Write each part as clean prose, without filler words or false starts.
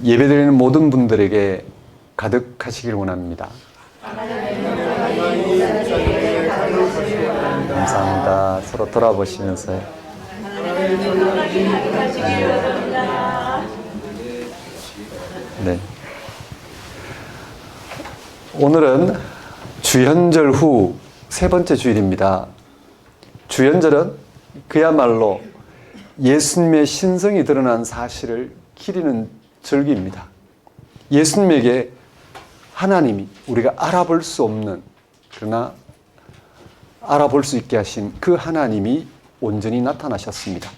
예배드리는 모든 분들에게 가득하시길 원합니다. 감사합니다. 서로 돌아보시면서요. 네. 오늘은 주현절 후 세 번째 주일입니다. 주현절은 그야말로 예수님의 신성이 드러난 사실을 기리는 절기입니다. 예수님에게 하나님이 우리가 알아볼 수 없는, 그러나 알아볼 수 있게 하신 그 하나님이 온전히 나타나셨습니다.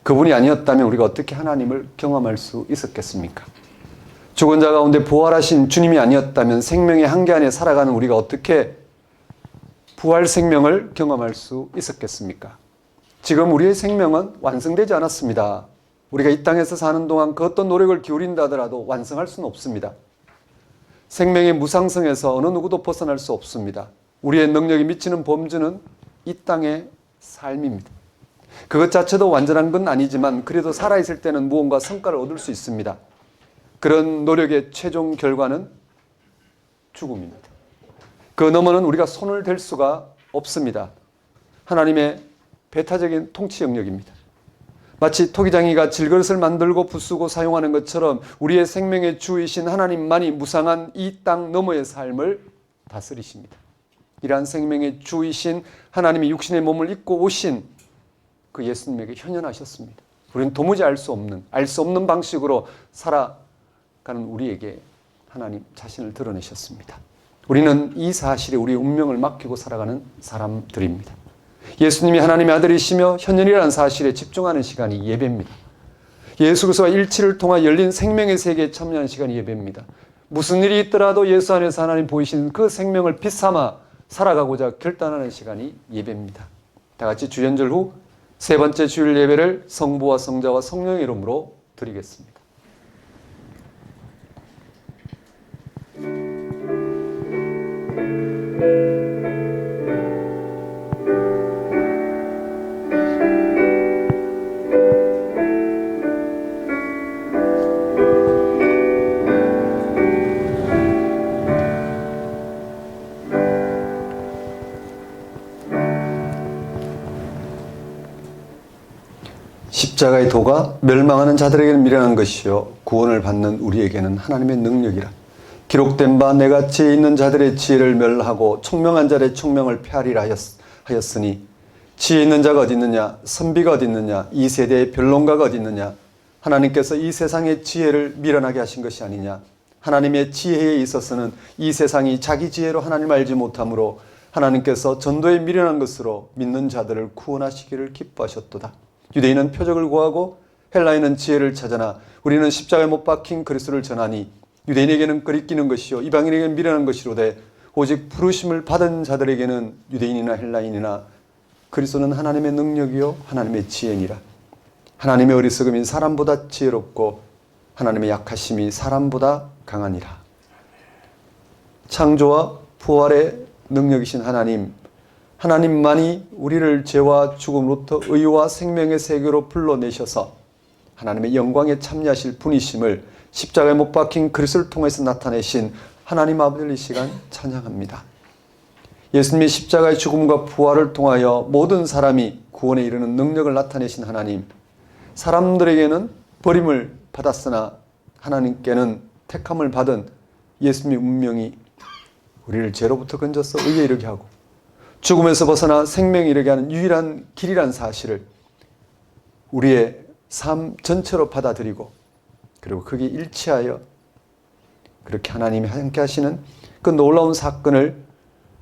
그분이 아니었다면 우리가 어떻게 하나님을 경험할 수 있었겠습니까? 죽은 자 가운데 부활하신 주님이 아니었다면 생명의 한계 안에 살아가는 우리가 어떻게 부활 생명을 경험할 수 있었겠습니까? 지금 우리의 생명은 완성되지 않았습니다. 우리가 이 땅에서 사는 동안 그 어떤 노력을 기울인다 하더라도 완성할 수는 없습니다. 생명의 무상성에서 어느 누구도 벗어날 수 없습니다. 우리의 능력이 미치는 범주는 이 땅의 삶입니다. 그것 자체도 완전한 건 아니지만 그래도 살아있을 때는 무언가 성과를 얻을 수 있습니다. 그런 노력의 최종 결과는 죽음입니다. 그 너머는 우리가 손을 댈 수가 없습니다. 하나님의 배타적인 통치 영역입니다. 마치 토기장이가 질그릇을 만들고 부수고 사용하는 것처럼 우리의 생명의 주이신 하나님만이 무상한 이 땅 너머의 삶을 다스리십니다. 이러한 생명의 주이신 하나님이 육신의 몸을 입고 오신 그 예수님에게 현현하셨습니다. 우리는 도무지 알 수 없는 방식으로 살아가는 우리에게 하나님 자신을 드러내셨습니다. 우리는 이 사실에 우리의 운명을 맡기고 살아가는 사람들입니다. 예수님이 하나님의 아들이시며 현현이라는 사실에 집중하는 시간이 예배입니다. 예수 그리스도와 일치를 통해 열린 생명의 세계에 참여하는 시간이 예배입니다. 무슨 일이 있더라도 예수 안에서 하나님 보이시는 그 생명을 빛삼아 살아가고자 결단하는 시간이 예배입니다. 다 같이 주현절 후 세 번째 주일 예배를 성부와 성자와 성령의 이름으로 드리겠습니다. 십자가의 도가 멸망하는 자들에게는 미련한 것이요 구원을 받는 우리에게는 하나님의 능력이라. 기록된 바 내가 지혜 있는 자들의 지혜를 멸하고 총명한 자들의 총명을 폐하리라 하였으니 지혜 있는 자가 어디 있느냐, 선비가 어디 있느냐, 이 세대의 변론가가 어디 있느냐. 하나님께서 이 세상의 지혜를 미련하게 하신 것이 아니냐. 하나님의 지혜에 있어서는 이 세상이 자기 지혜로 하나님을 알지 못하므로 하나님께서 전도에 미련한 것으로 믿는 자들을 구원하시기를 기뻐하셨도다. 유대인은 표적을 구하고 헬라인은 지혜를 찾아나 우리는 십자가에 못 박힌 그리스도를 전하니 유대인에게는 끄리끼는 것이요 이방인에게는 미련한 것이로되 오직 부르심을 받은 자들에게는 유대인이나 헬라인이나 그리스도는 하나님의 능력이요 하나님의 지혜니라. 하나님의 어리석음이 사람보다 지혜롭고 하나님의 약하심이 사람보다 강하니라. 창조와 부활의 능력이신 하나님만이 우리를 죄와 죽음으로부터 의와 생명의 세계로 불러내셔서 하나님의 영광에 참여하실 분이심을 십자가에 못 박힌 그리스도를 통해서 나타내신 하나님 아버지를 이 시간 찬양합니다. 예수님의 십자가의 죽음과 부활을 통하여 모든 사람이 구원에 이르는 능력을 나타내신 하나님, 사람들에게는 버림을 받았으나 하나님께는 택함을 받은 예수님의 운명이 우리를 죄로부터 건져서 의에 이르게 하고 죽음에서 벗어나 생명에 이르게 하는 유일한 길이란 사실을 우리의 삶 전체로 받아들이고 그리고 거기에 일치하여 그렇게 하나님이 함께 하시는 그 놀라운 사건을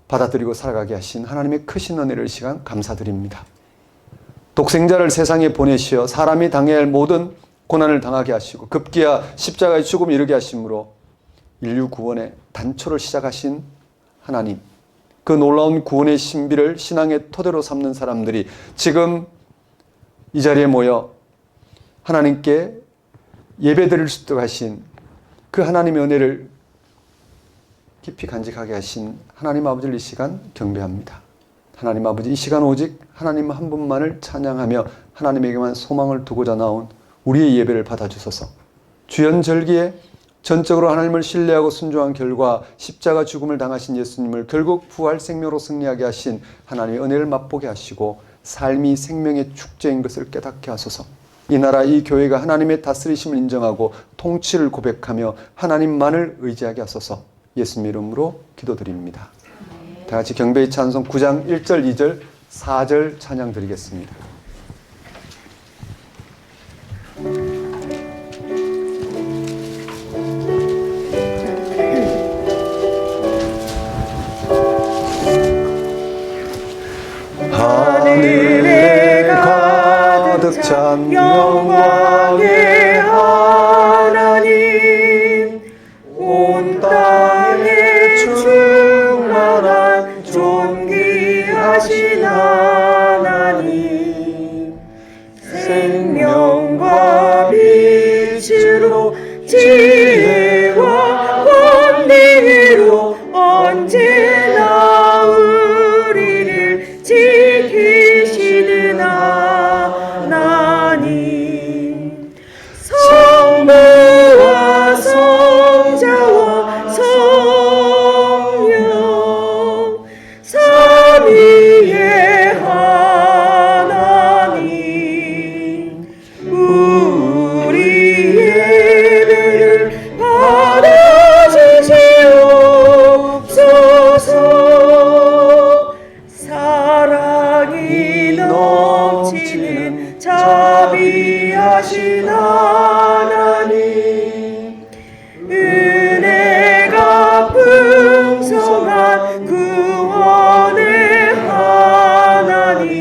받아들이고 살아가게 하신 하나님의 크신 은혜를 시간 감사드립니다. 독생자를 세상에 보내시어 사람이 당해야 할 모든 고난을 당하게 하시고 급기야 십자가의 죽음에 이르게 하심으로 인류 구원의 단초를 시작하신 하나님, 그 놀라운 구원의 신비를 신앙의 토대로 삼는 사람들이 지금 이 자리에 모여 하나님께 예배드릴 수 있도록 하신 그 하나님의 은혜를 깊이 간직하게 하신 하나님 아버지를 이 시간 경배합니다. 하나님 아버지, 이 시간 오직 하나님 한 분만을 찬양하며 하나님에게만 소망을 두고자 나온 우리의 예배를 받아주소서. 주연절기에 전적으로 하나님을 신뢰하고 순종한 결과 십자가 죽음을 당하신 예수님을 결국 부활 생명으로 승리하게 하신 하나님의 은혜를 맛보게 하시고 삶이 생명의 축제인 것을 깨닫게 하소서. 이 나라 이 교회가 하나님의 다스리심을 인정하고 통치를 고백하며 하나님만을 의지하게 하소서. 예수님 이름으로 기도드립니다. 다 같이 경배의 찬송 9장 1절 2절 4절 찬양 드리겠습니다. 하늘에 가득 찬 영광의 하나님, 온 땅에 충만한 존귀하신 하나님, 생명과 빛으로 지혜와 권능으로 언제나 우리를 지키시는 하나님, 성부와 성자와 성령 삼위의 하나님, 우리 예배를 받아주시옵소서. 사랑이 넘치는 자비하신 하나님, 은혜가 풍성한 구원의 하나님,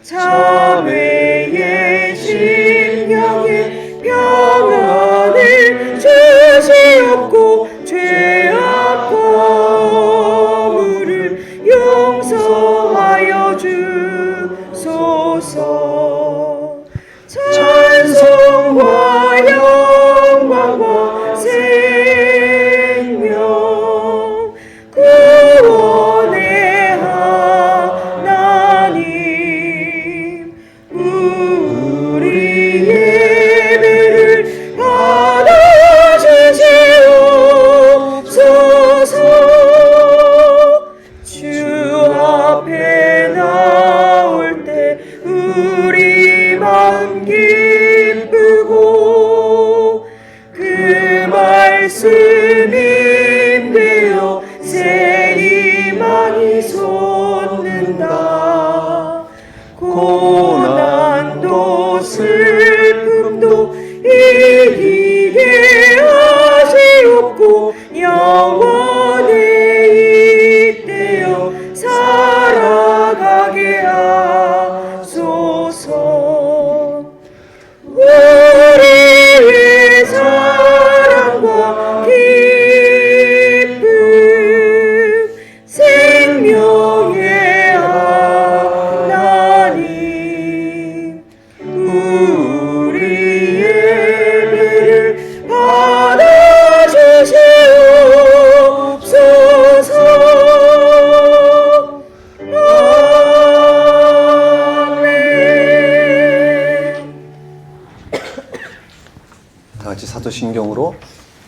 자매의 심령에 평안을 주시옵고 죄악 허물을 용서하여 주소서. 찬송과 영광과 생명 구원의 하나님, 우리 예배를 받아주시옵소서. 주 앞에 나올 때 우리 마음 기쁘고 그 말씀이 되어 새 희망이 솟는다. 고난도 슬픔도 이기게 하시옵고 영원히 잇대어 살아가게 하소서. 우리의 사랑과 기쁨, 생명의 하나님, 우리 예배를 받아주시옵소서. 다 같이 사도신경으로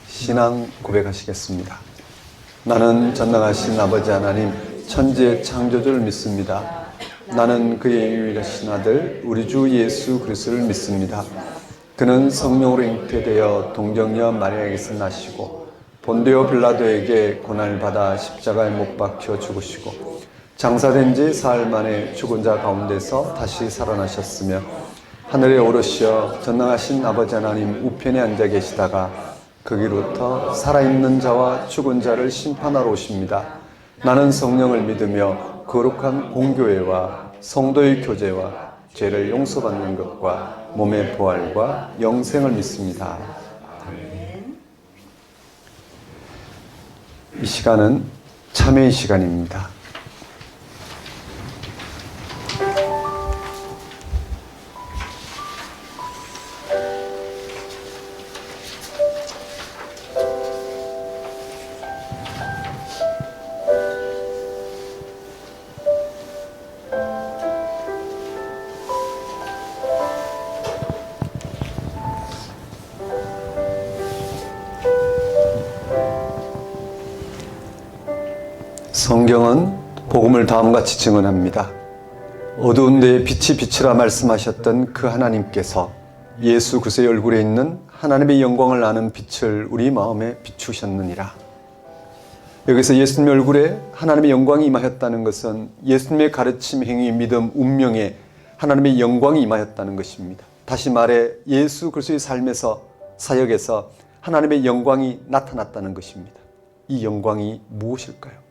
신앙 고백하시겠습니다. 나는 전능하신 아버지 하나님 천지의 창조주를 믿습니다. 나는 그의 유일하신 아들 우리 주 예수 그리스도를 믿습니다. 그는 성령으로 잉태되어 동정녀 마리아에게서 나시고 본디오 빌라도에게 고난을 받아 십자가에 못 박혀 죽으시고 장사된 지 사흘 만에 죽은 자 가운데서 다시 살아나셨으며 하늘에 오르시어 전능하신 아버지 하나님 우편에 앉아 계시다가 거기로부터 살아있는 자와 죽은 자를 심판하러 오십니다. 나는 성령을 믿으며 거룩한 공교회와 성도의 교제와 죄를 용서받는 것과 몸의 부활과 영생을 믿습니다. 이 시간은 참회의 시간입니다. 성경은 복음을 다음과 같이 증언합니다. 어두운 데에 빛이 비치라 말씀하셨던 그 하나님께서 예수 그리스도의 얼굴에 있는 하나님의 영광을 아는 빛을 우리 마음에 비추셨느니라. 여기서 예수님의 얼굴에 하나님의 영광이 임하였다는 것은 예수님의 가르침, 행위, 믿음, 운명에 하나님의 영광이 임하였다는 것입니다. 다시 말해 예수 그리스도의 삶에서, 사역에서 하나님의 영광이 나타났다는 것입니다. 이 영광이 무엇일까요?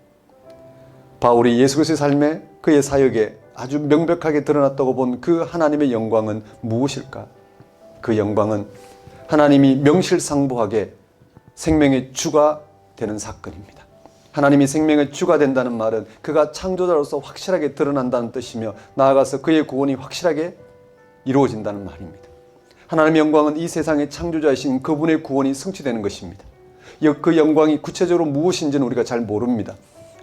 바울이 예수 그리스도의 삶에, 그의 사역에 아주 명백하게 드러났다고 본 그 하나님의 영광은 무엇일까? 그 영광은 하나님이 명실상부하게 생명의 주가 되는 사건입니다. 하나님이 생명의 주가 된다는 말은 그가 창조자로서 확실하게 드러난다는 뜻이며, 나아가서 그의 구원이 확실하게 이루어진다는 말입니다. 하나님의 영광은 이 세상의 창조자이신 그분의 구원이 성취되는 것입니다. 그 영광이 구체적으로 무엇인지는 우리가 잘 모릅니다.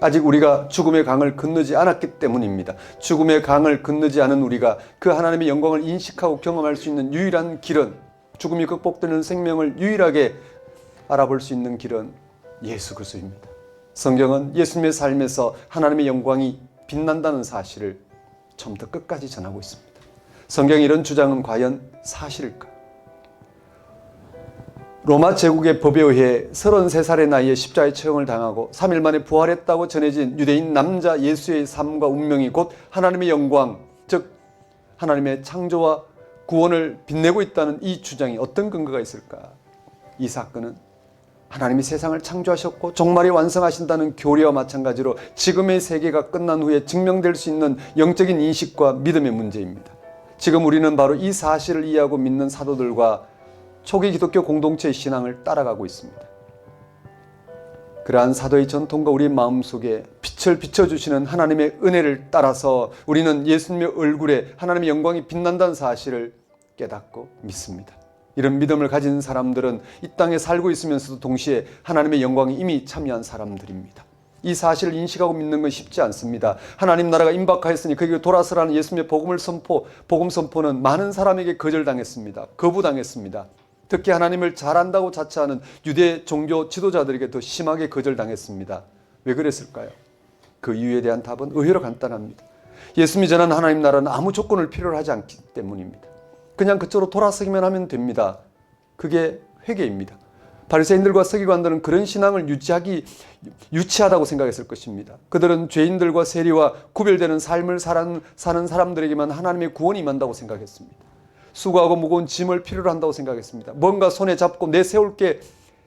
아직 우리가 죽음의 강을 건너지 않았기 때문입니다. 죽음의 강을 건너지 않은 우리가 그 하나님의 영광을 인식하고 경험할 수 있는 유일한 길은, 죽음이 극복되는 생명을 유일하게 알아볼 수 있는 길은 예수 그리스도입니다. 성경은 예수님의 삶에서 하나님의 영광이 빛난다는 사실을 처음부터 끝까지 전하고 있습니다. 성경의 이런 주장은 과연 사실일까? 로마 제국의 법에 의해 33살의 나이에 십자가의 처형을 당하고 3일 만에 부활했다고 전해진 유대인 남자 예수의 삶과 운명이 곧 하나님의 영광, 즉 하나님의 창조와 구원을 빛내고 있다는 이 주장이 어떤 근거가 있을까? 이 사건은 하나님이 세상을 창조하셨고 종말이 완성하신다는 교리와 마찬가지로 지금의 세계가 끝난 후에 증명될 수 있는 영적인 인식과 믿음의 문제입니다. 지금 우리는 바로 이 사실을 이해하고 믿는 사도들과 초기 기독교 공동체의 신앙을 따라가고 있습니다. 그러한 사도의 전통과 우리 마음속에 빛을 비춰주시는 하나님의 은혜를 따라서 우리는 예수님의 얼굴에 하나님의 영광이 빛난다는 사실을 깨닫고 믿습니다. 이런 믿음을 가진 사람들은 이 땅에 살고 있으면서도 동시에 하나님의 영광에 이미 참여한 사람들입니다. 이 사실을 인식하고 믿는 건 쉽지 않습니다. 하나님 나라가 임박하였으니 그에게 돌아서라는 예수님의 복음 선포는 많은 사람에게 거절당했습니다. 거부당했습니다. 특히 하나님을 잘한다고 자처하는 유대 종교 지도자들에게 더 심하게 거절당했습니다. 왜 그랬을까요? 그 이유에 대한 답은 의외로 간단합니다. 예수님이 전한 하나님 나라는 아무 조건을 필요로 하지 않기 때문입니다. 그냥 그쪽으로 돌아서기만 하면 됩니다. 그게 회개입니다. 바리새인들과 서기관들은 그런 신앙을 유치하다고 생각했을 것입니다. 그들은 죄인들과 세리와 구별되는 삶을 사는 사람들에게만 하나님의 구원이 임한다고 생각했습니다. 수고하고 무거운 짐을 필요로 한다고 생각했습니다. 뭔가 손에 잡고 내세울 게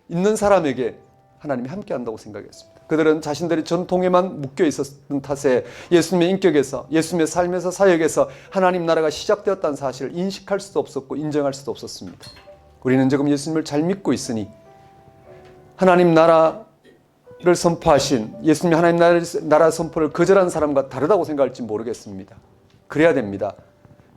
있는 사람에게 하나님이 함께 한다고 생각했습니다. 그들은 자신들의 전통에만 묶여 있었던 탓에 예수님의 인격에서, 예수님의 삶에서, 사역에서 하나님 나라가 시작되었다는 사실을 인식할 수도 없었고 인정할 수도 없었습니다. 우리는 지금 예수님을 잘 믿고 있으니 하나님 나라를 선포하신, 예수님이 하나님 나라 선포를 거절한 사람과 다르다고 생각할지 모르겠습니다. 그래야 됩니다.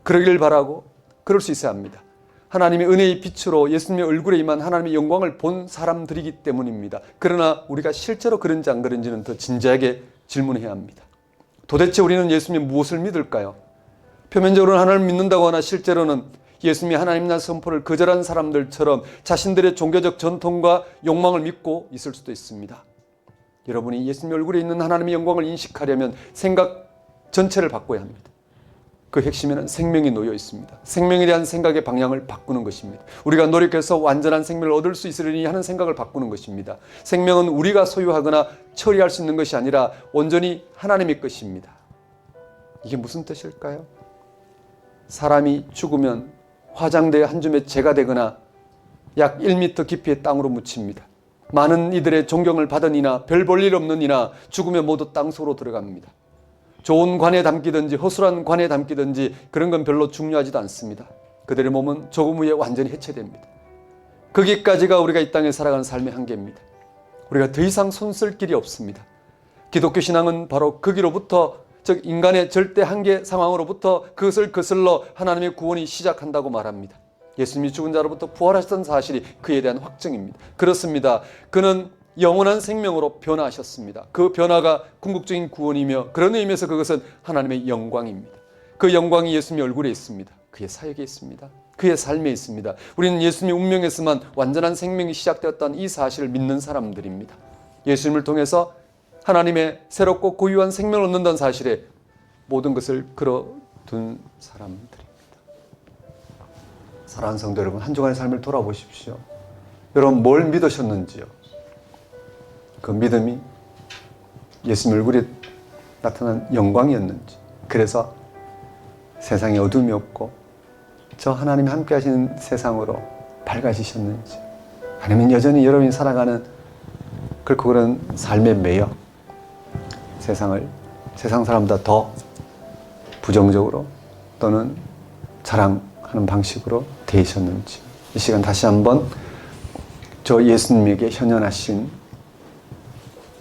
그러길 바라고 그럴 수 있어야 합니다. 하나님의 은혜의 빛으로 예수님의 얼굴에 임한 하나님의 영광을 본 사람들이기 때문입니다. 그러나 우리가 실제로 그런지 안 그런지는 더 진지하게 질문해야 합니다. 도대체 우리는 예수님이 무엇을 믿을까요? 표면적으로는 하나님을 믿는다고 하나 실제로는 예수님이 하나님 나라 선포를 거절한 사람들처럼 자신들의 종교적 전통과 욕망을 믿고 있을 수도 있습니다. 여러분이 예수님의 얼굴에 있는 하나님의 영광을 인식하려면 생각 전체를 바꿔야 합니다. 그 핵심에는 생명이 놓여 있습니다. 생명에 대한 생각의 방향을 바꾸는 것입니다. 우리가 노력해서 완전한 생명을 얻을 수 있으려니 하는 생각을 바꾸는 것입니다. 생명은 우리가 소유하거나 처리할 수 있는 것이 아니라 온전히 하나님의 것입니다. 이게 무슨 뜻일까요? 사람이 죽으면 화장되어 한 줌의 재가 되거나 약 1m 깊이의 땅으로 묻힙니다. 많은 이들의 존경을 받은 이나 별 볼 일 없는 이나 죽으면 모두 땅속으로 들어갑니다. 좋은 관에 담기든지 허술한 관에 담기든지 그런 건 별로 중요하지도 않습니다. 그들의 몸은 조금 후에 완전히 해체됩니다. 거기까지가 우리가 이 땅에 살아가는 삶의 한계입니다. 우리가 더 이상 손쓸 길이 없습니다. 기독교 신앙은 바로 거기로부터, 즉 인간의 절대 한계 상황으로부터 그것을 거슬러 하나님의 구원이 시작한다고 말합니다. 예수님이 죽은 자로부터 부활하셨던 사실이 그에 대한 확증입니다. 그렇습니다. 그는 영원한 생명으로 변화하셨습니다. 그 변화가 궁극적인 구원이며 그런 의미에서 그것은 하나님의 영광입니다. 그 영광이 예수님의 얼굴에 있습니다. 그의 사역에 있습니다. 그의 삶에 있습니다. 우리는 예수님의 운명에서만 완전한 생명이 시작되었다는 이 사실을 믿는 사람들입니다. 예수님을 통해서 하나님의 새롭고 고유한 생명을 얻는다는 사실에 모든 것을 걸어둔 사람들입니다. 사랑하는 성도 여러분, 한 주간의 삶을 돌아보십시오. 여러분 뭘 믿으셨는지요? 그 믿음이 예수님 얼굴에 나타난 영광이었는지, 그래서 세상에 어둠이 없고 저 하나님이 함께 하시는 세상으로 밝아지셨는지, 아니면 여전히 여러분이 살아가는 그렇고 그런 삶에 매여 세상 사람보다 더 부정적으로 또는 자랑하는 방식으로 대하셨는지, 이 시간 다시 한번 저 예수님에게 현현하신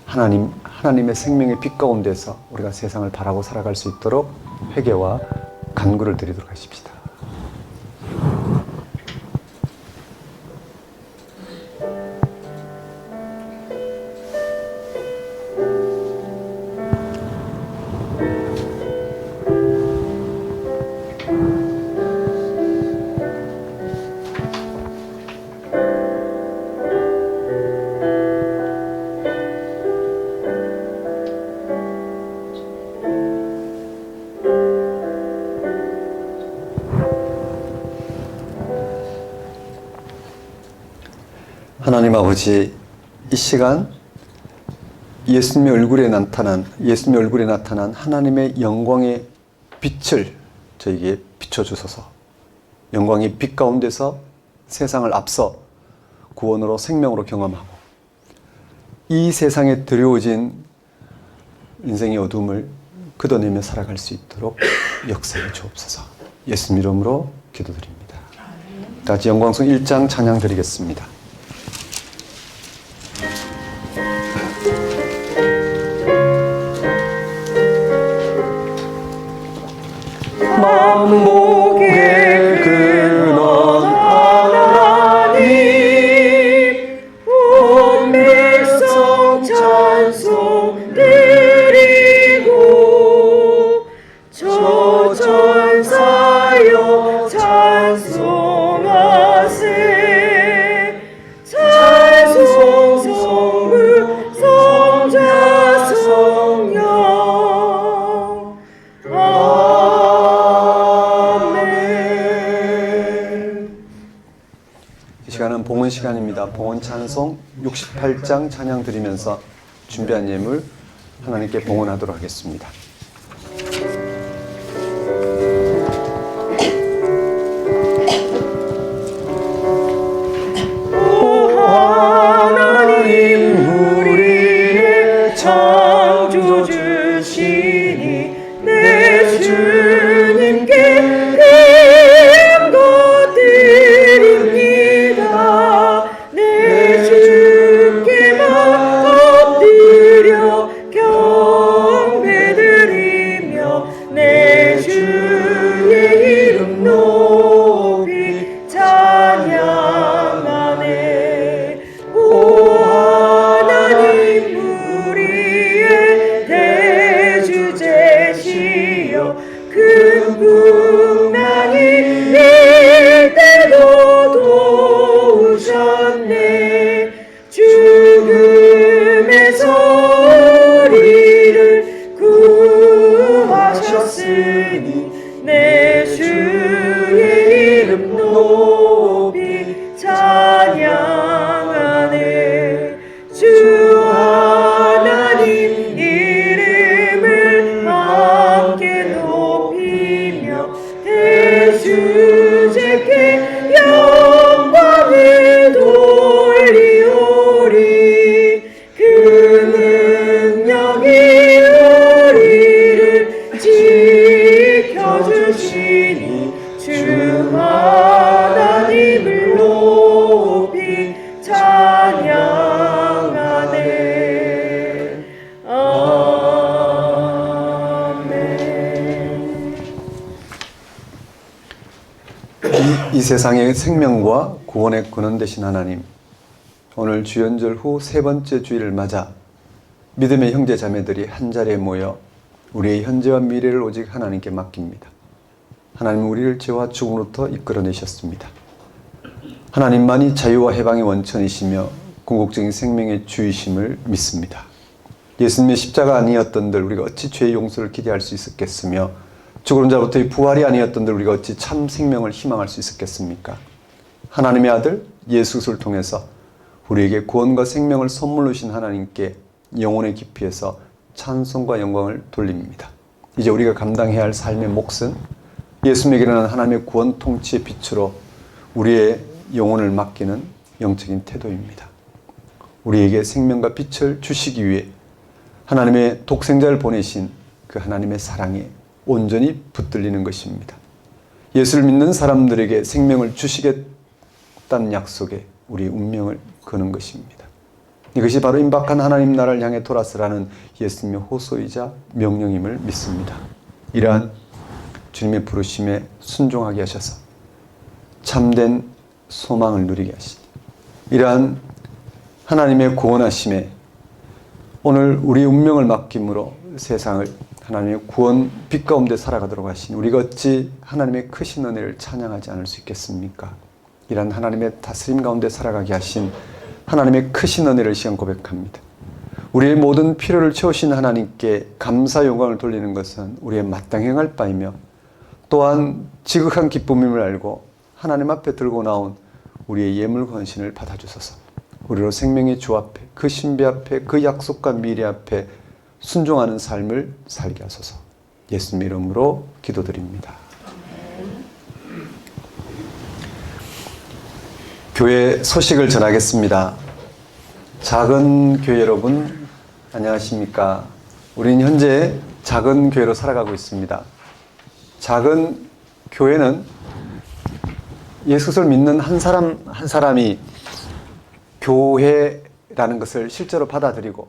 하나님의 생명의 빛 가운데서 우리가 세상을 바라고 살아갈 수 있도록 회개와 간구를 드리도록 하십시다. 하나님 아버지, 이 시간 예수님의 얼굴에 나타난 하나님의 영광의 빛을 저에게 비춰주소서. 영광의 빛 가운데서 세상을 앞서 구원으로 생명으로 경험하고 이 세상에 들여오진 인생의 어둠을 걷어내며 살아갈 수 있도록 역사해 주옵소서. 예수님 이름으로 기도드립니다. 다 같이 영광송 1장 찬양 드리겠습니다. 만복의 근원 하나님, 온 백성 찬송 드리고 저 전사여 찬송하세. 찬송 성부 성자 성령. 이 시간은 봉헌 시간입니다. 봉헌 찬송 68장 찬양 드리면서 준비한 예물 하나님께 봉헌하도록 하겠습니다. 오 하나님, 우리의 창조주시니 내 주님께 힘도 드립니다. 내 주께만 엎드려 경배드리며 내 주의 이름 높이 찬양하네. 오 하나님, 우리의 대주제시여 큰 풍랑이 일 때도 도우셨네. 죽음에서 우리를 구하셨으니 내 주의 이름 높이 찬양하네. 주 하나님 이름을 함께 높이며 대주제께 영광을 돌리오리. 그 능력이 우리를 지켜주시니 주 하나님을 높이 찬양하네. 아멘. 이 세상의 생명과 구원의 근원 되신 하나님, 오늘 주연절 후 세 번째 주일을 맞아 믿음의 형제 자매들이 한자리에 모여 우리의 현재와 미래를 오직 하나님께 맡깁니다. 하나님은 우리를 죄와 죽음으로부터 이끌어내셨습니다. 하나님만이 자유와 해방의 원천이시며 궁극적인 생명의 주이심을 믿습니다. 예수님의 십자가 아니었던들 우리가 어찌 죄의 용서를 기대할 수 있었겠으며 죽은 자부터의 부활이 아니었던들 우리가 어찌 참 생명을 희망할 수 있었겠습니까? 하나님의 아들 예수 그리스도를 통해서 우리에게 구원과 생명을 선물로 주신 하나님께 영혼의 깊이에서 찬송과 영광을 돌립니다. 이제 우리가 감당해야 할 삶의 몫은 예수님에게 일어난 하나님의 구원 통치의 빛으로 우리의 영혼을 맡기는 영적인 태도입니다. 우리에게 생명과 빛을 주시기 위해 하나님의 독생자를 보내신 그 하나님의 사랑에 온전히 붙들리는 것입니다. 예수를 믿는 사람들에게 생명을 주시겠다는 약속에 우리의 운명을 거는 것입니다. 이것이 바로 임박한 하나님 나라를 향해 돌아서라는 예수님의 호소이자 명령임을 믿습니다. 이러한 주님의 부르심에 순종하게 하셔서 참된 소망을 누리게 하시니 이러한 하나님의 구원하심에 오늘 우리의 운명을 맡김으로 세상을 하나님의 구원 빛 가운데 살아가도록 하시니 우리가 어찌 하나님의 크신 은혜를 찬양하지 않을 수 있겠습니까? 이러한 하나님의 다스림 가운데 살아가게 하신 하나님의 크신 은혜를 시간 고백합니다. 우리의 모든 필요를 채우신 하나님께 감사 영광을 돌리는 것은 우리의 마땅히 행할 바이며 또한 지극한 기쁨임을 알고 하나님 앞에 들고 나온 우리의 예물 헌신을 받아주소서. 우리로 생명의 주 앞에 그 신비 앞에 그 약속과 미래 앞에 순종하는 삶을 살게 하소서. 예수님 이름으로 기도드립니다. 교회 소식을 전하겠습니다. 작은 교회 여러분 안녕하십니까? 우리는 현재 작은 교회로 살아가고 있습니다. 작은 교회는 예수 그리스도를 믿는 한 사람이 교회라는 것을 실제로 받아들이고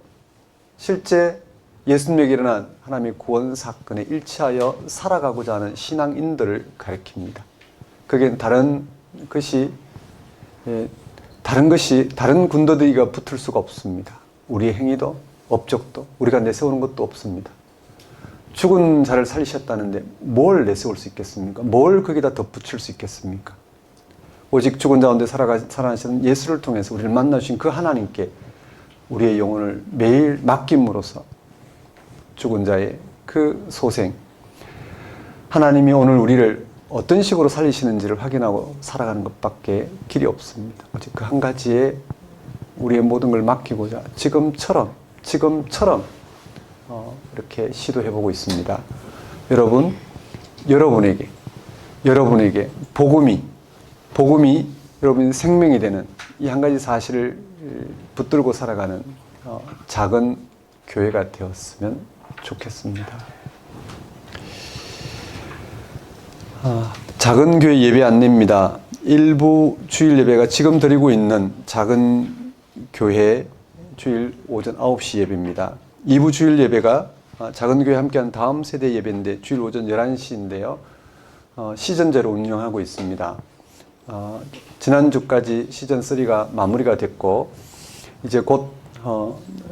실제 예수님에게 일어난 하나님의 구원 사건에 일치하여 살아가고자 하는 신앙인들을 가리킵니다. 그게 다른 군더더기가 붙을 수가 없습니다. 우리의 행위도 업적도 우리가 내세우는 것도 없습니다. 죽은 자를 살리셨다는데 뭘 내세울 수 있겠습니까? 뭘 거기다 덧붙일 수 있겠습니까? 오직 죽은 자 가운데 살아나신 예수를 통해서 우리를 만나주신 그 하나님께 우리의 영혼을 매일 맡김으로써 죽은 자의 그 소생, 하나님이 오늘 우리를 어떤 식으로 살리시는지를 확인하고 살아가는 것밖에 길이 없습니다. 오직 그 한 가지에 우리의 모든 걸 맡기고자 지금처럼 이렇게 시도해보고 있습니다. 여러분에게 복음이 여러분의 생명이 되는 이 한 가지 사실을 붙들고 살아가는 작은 교회가 되었으면 좋겠습니다. 작은 교회 예배 안내입니다. 일부 주일 예배가 지금 드리고 있는 작은 교회 주일 오전 9시 예배입니다. 2부 주일 예배가 작은 교회 함께한 다음 세대 예배인데 주일 오전 11시인데요. 시즌제로 운영하고 있습니다. 지난주까지 시즌3가 마무리가 됐고 이제 곧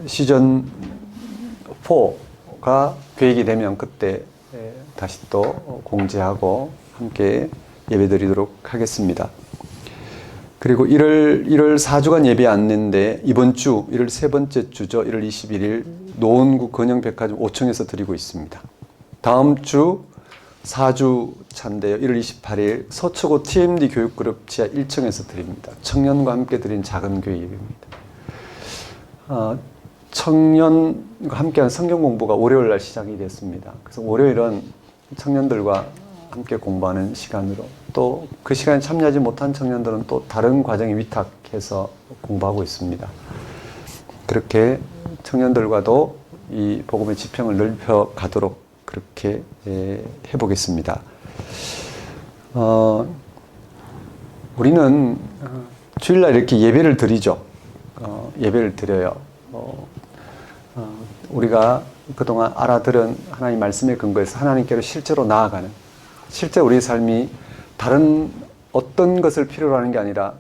시즌4가 계획이 되면 그때 다시 또 공지하고 함께 예배드리도록 하겠습니다. 그리고 1월 4주간 예배 안내인데 이번 주 1월 세 번째 주죠. 1월 21일 노원구 건영백화점 5층에서 드리고 있습니다. 다음 주 4주 차인데요. 1월 28일 서초구 TMD 교육그룹 지하 1층에서 드립니다. 청년과 함께 드린 작은 교회 예배입니다. 청년과 함께한 성경 공부가 월요일 날 시작이 됐습니다. 그래서 월요일은 청년들과 함께 공부하는 시간으로 또 그 시간에 참여하지 못한 청년들은 또 다른 과정에 위탁해서 공부하고 있습니다. 그렇게 청년들과도 이 복음의 지평을 넓혀 가도록 그렇게 해보겠습니다. 우리는 주일날 이렇게 예배를 드리죠. 예배를 드려요. 우리가 그동안 알아들은 하나님 말씀에 근거해서 하나님께로 실제로 나아가는, 실제 우리의 삶이 다른 어떤 것을 필요로 하는 게 아니라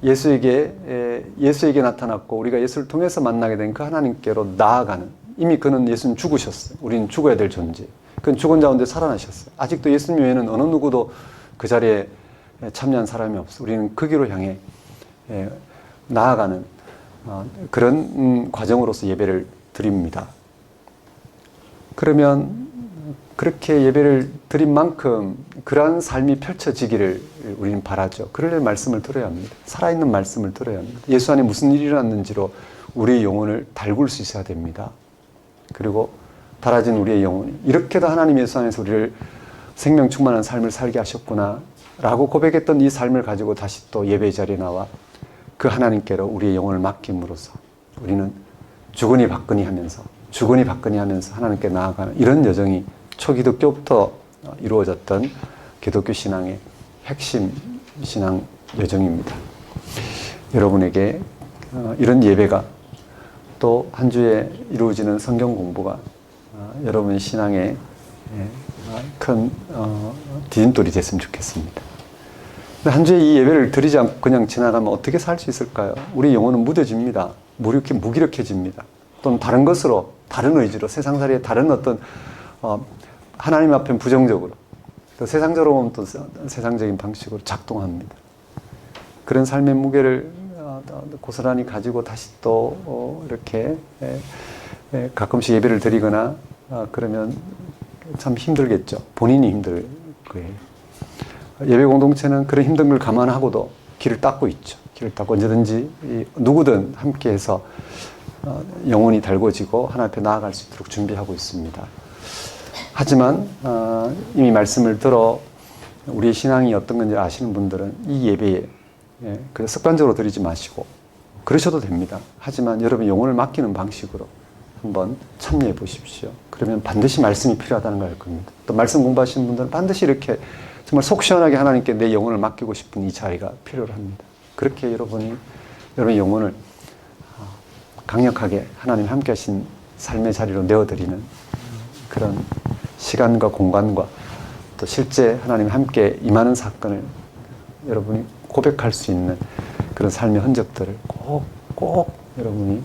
예수에게 나타났고 우리가 예수를 통해서 만나게 된 그 하나님께로 나아가는, 이미 그는 예수는 죽으셨어요. 우리는 죽어야 될 존재. 그는 죽은 자 가운데 살아나셨어요. 아직도 예수님 외에는 어느 누구도 그 자리에 참여한 사람이 없어요. 우리는 그 길로 향해 나아가는 그런 과정으로서 예배를 드립니다. 그러면 그렇게 예배를 드린 만큼 그러한 삶이 펼쳐지기를 우리는 바라죠. 그러려면 말씀을 들어야 합니다. 살아있는 말씀을 들어야 합니다. 예수 안에 무슨 일이 일어났는지로 우리의 영혼을 달굴 수 있어야 됩니다. 그리고 달아진 우리의 영혼이 이렇게도 하나님 예수 안에서 우리를 생명 충만한 삶을 살게 하셨구나 라고 고백했던 이 삶을 가지고 다시 또 예배 자리에 나와 그 하나님께로 우리의 영혼을 맡김으로써 우리는 주거니 받거니 하면서 하나님께 나아가는 이런 여정이 초기독교부터 이루어졌던 기독교 신앙의 핵심 신앙 여정입니다. 여러분에게 이런 예배가 또 한 주에 이루어지는 성경 공부가 여러분 신앙의 큰 디딤돌이 됐으면 좋겠습니다. 한 주에 이 예배를 드리지 않고 그냥 지나가면 어떻게 살 수 있을까요? 우리 영혼은 무뎌집니다. 무기력해집니다. 또는 다른 것으로, 다른 의지로, 세상살이의 다른 어떤 하나님 앞엔 부정적으로, 또 세상적으로 보면 또 세상적인 방식으로 작동합니다. 그런 삶의 무게를 고스란히 가지고 다시 또 이렇게 가끔씩 예배를 드리거나 그러면 참 힘들겠죠. 본인이 힘들 거예요. 예배 공동체는 그런 힘든 걸 감안하고도 길을 닦고 있죠. 길을 닦고 언제든지 누구든 함께해서 영혼이 달궈지고 하나님 앞에 나아갈 수 있도록 준비하고 있습니다. 하지만 이미 말씀을 들어 우리의 신앙이 어떤 건지 아시는 분들은 이 예배에 그래서 습관적으로 드리지 마시고 그러셔도 됩니다. 하지만 여러분 영혼을 맡기는 방식으로 한번 참여해 보십시오. 그러면 반드시 말씀이 필요하다는 걸 알 겁니다. 또 말씀 공부하시는 분들은 반드시 이렇게 정말 속 시원하게 하나님께 내 영혼을 맡기고 싶은 이 자리가 필요합니다. 그렇게 여러분의 영혼을 강력하게 하나님 함께 하신 삶의 자리로 내어드리는 그런 시간과 공간과 또 실제 하나님 함께 임하는 사건을 여러분이 고백할 수 있는 그런 삶의 흔적들을 꼭 여러분이